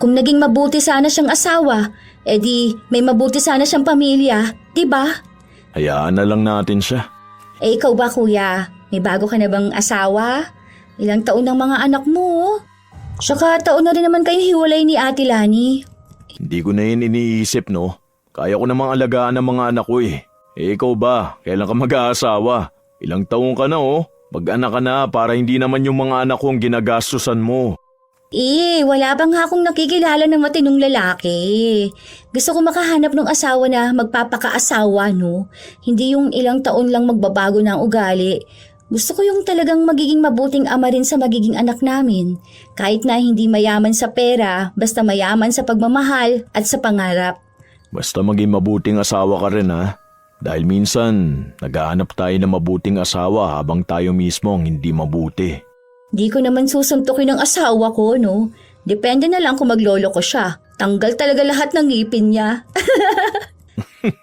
Kung naging mabuti sana siyang asawa, edi may mabuti sana siyang pamilya, diba? Hayaan na lang natin siya. Ikaw ba kuya? May bago ka na bang asawa? Ilang taon ng mga anak mo? Saka taon na rin naman kayong hiwalay ni Ate Lani. Hindi ko na yun iniisip no. Kaya ko namang alagaan ng mga anak ko eh. Ikaw ba? Kailan ka mag-aasawa? Ilang taon ka na Mag-anak ka na para hindi naman yung mga anak ko ang ginagastusan mo. Wala ba nga akong nakikilala ng matinong lalaki. Gusto ko makahanap ng asawa na magpapakaasawa, no? Hindi yung ilang taon lang magbabago ng ugali. Gusto ko yung talagang magiging mabuting ama rin sa magiging anak namin. Kahit na hindi mayaman sa pera, basta mayaman sa pagmamahal at sa pangarap. Basta maging mabuting asawa ka rin ha. Dahil minsan, naghahanap tayo ng mabuting asawa habang tayo mismo ang hindi mabuti. Di ko naman susuntukin ng asawa ko, no? Depende na lang kung maglolo ko siya. Tanggal talaga lahat ng ngipin niya.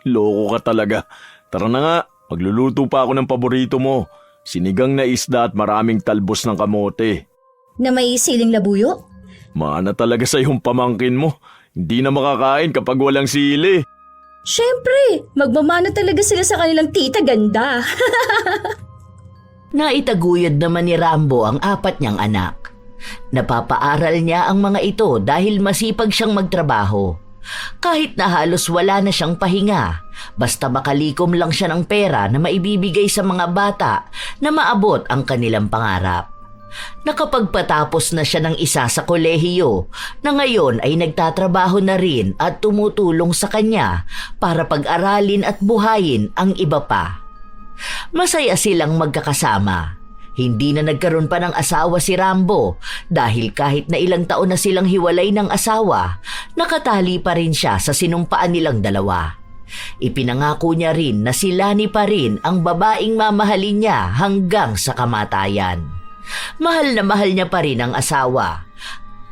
Loko ka talaga. Tara na nga, magluluto pa ako ng paborito mo. Sinigang na isda at maraming talbos ng kamote. Na may siling labuyo? Maana talaga sa yung pamangkin mo. Hindi na makakain kapag walang sili. Siyempre, magmamana talaga sila sa kanilang tita ganda. Naitaguyod naman ni Rambo ang 4 niyang anak. Napapaaral niya ang mga ito dahil masipag siyang magtrabaho. Kahit na halos wala na siyang pahinga, basta makalikom lang siya ng pera na maibibigay sa mga bata na maabot ang kanilang pangarap. Nakapagpatapos na siya ng isa sa kolehiyo na ngayon ay nagtatrabaho na rin at tumutulong sa kanya para pag-aralin at buhayin ang iba pa. Masaya silang magkakasama. Hindi na nagkaroon pa ng asawa si Rambo dahil kahit na ilang taon na silang hiwalay ng asawa, nakatali pa rin siya sa sinumpaan nilang dalawa. Ipinangako niya rin na si Lani pa rin ang babaeng mamahalin niya hanggang sa kamatayan. Mahal na mahal niya pa rin ang asawa.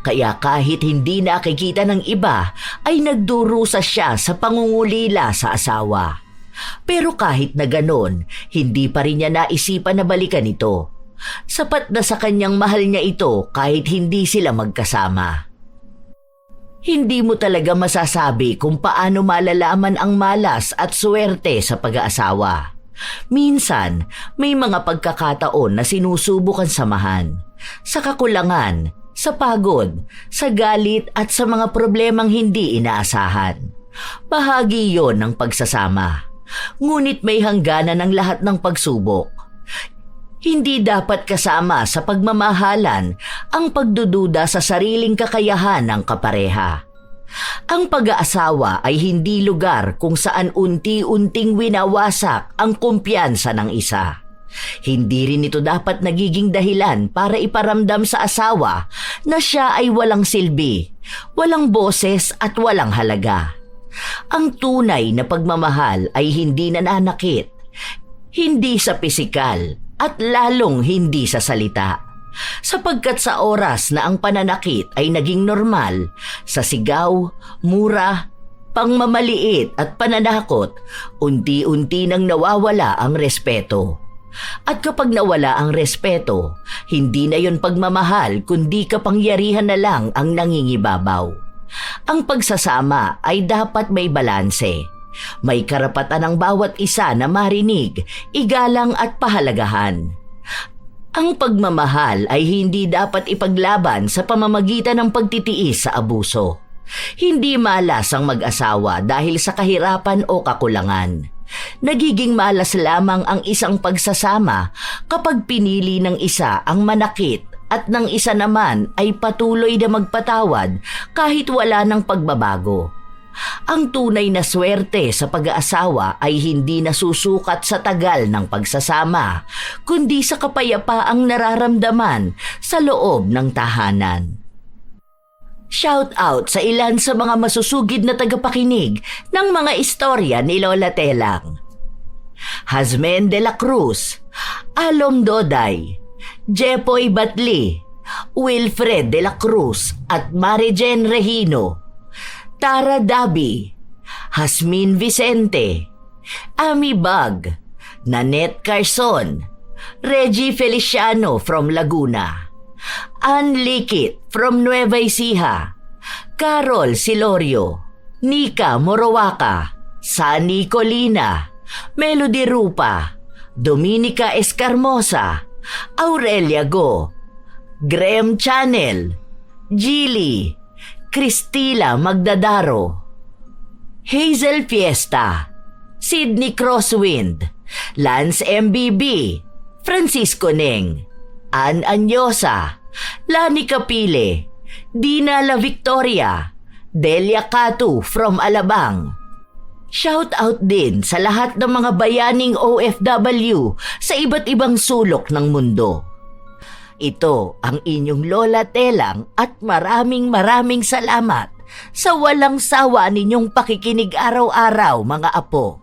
Kaya kahit hindi nakikita ng iba, ay nagdurusa siya sa pangungulila sa asawa. Pero kahit na ganon, hindi pa rin niya naisipan na balikan ito. Sapat na sa kanyang mahal niya ito kahit hindi sila magkasama. Hindi mo talaga masasabi kung paano malalaman ang malas at swerte sa pag-aasawa. Minsan, may mga pagkakataon na sinusubukan samahan. Sa kakulangan, sa pagod, sa galit at sa mga problemang hindi inaasahan. Bahagi yon ng pagsasama. Ngunit may hangganan ng lahat ng pagsubok. Hindi dapat kasama sa pagmamahalan ang pagdududa sa sariling kakayahan ng kapareha. Ang pag-aasawa ay hindi lugar kung saan unti-unting winawasak ang kumpiyansa ng isa. Hindi rin ito dapat nagiging dahilan para iparamdam sa asawa na siya ay walang silbi, walang boses at walang halaga. Ang tunay na pagmamahal ay hindi nananakit, hindi sa pisikal at lalong hindi sa salita. Sapagkat sa oras na ang pananakit ay naging normal, sa sigaw, mura, pangmamaliit at pananakot, unti-unti nang nawawala ang respeto. At kapag nawala ang respeto, hindi na yon pagmamahal kundi kapangyarihan na lang ang nangingibabaw. Ang pagsasama ay dapat may balanse. May karapatan ang bawat isa na marinig, igalang at pahalagahan. Ang pagmamahal ay hindi dapat ipaglaban sa pamamagitan ng pagtitiis sa abuso. Hindi malas ang mag-asawa dahil sa kahirapan o kakulangan. Nagiging malas lamang ang isang pagsasama kapag pinili ng isa ang manakit at ng isa naman ay patuloy na magpatawad kahit wala ng pagbabago. Ang tunay na swerte sa pag-aasawa ay hindi nasusukat sa tagal ng pagsasama, kundi sa kapayapaang nararamdaman sa loob ng tahanan. Shout out sa ilan sa mga masusugid na tagapakinig ng mga istorya ni Lola Telang. Hazmen de la Cruz, Alom Doday, Jepoy Batli, Wilfred de la Cruz at Marijen Regino, Tara Dabi, Hasmin Vicente, Ami Bag, Nanette Carson, Reggie Feliciano from Laguna, Ann Likit from Nueva Ecija, Carol Silorio, Nika Morowaka, Sani Colina, Melody Rupa, Dominica Escarmosa, Aurelia Go, Graham Channel, Gili, Cristila Magdadaro, Hazel Fiesta, Sydney Crosswind, Lance MBB, Francisco Neng, Ann Anyosa, Lani Capile, Dina La Victoria, Delia Catu from Alabang. Shout out din sa lahat ng mga bayaning OFW sa iba't ibang sulok ng mundo. Ito ang inyong Lola Telang at maraming salamat sa walang sawa ninyong pakikinig araw-araw mga apo.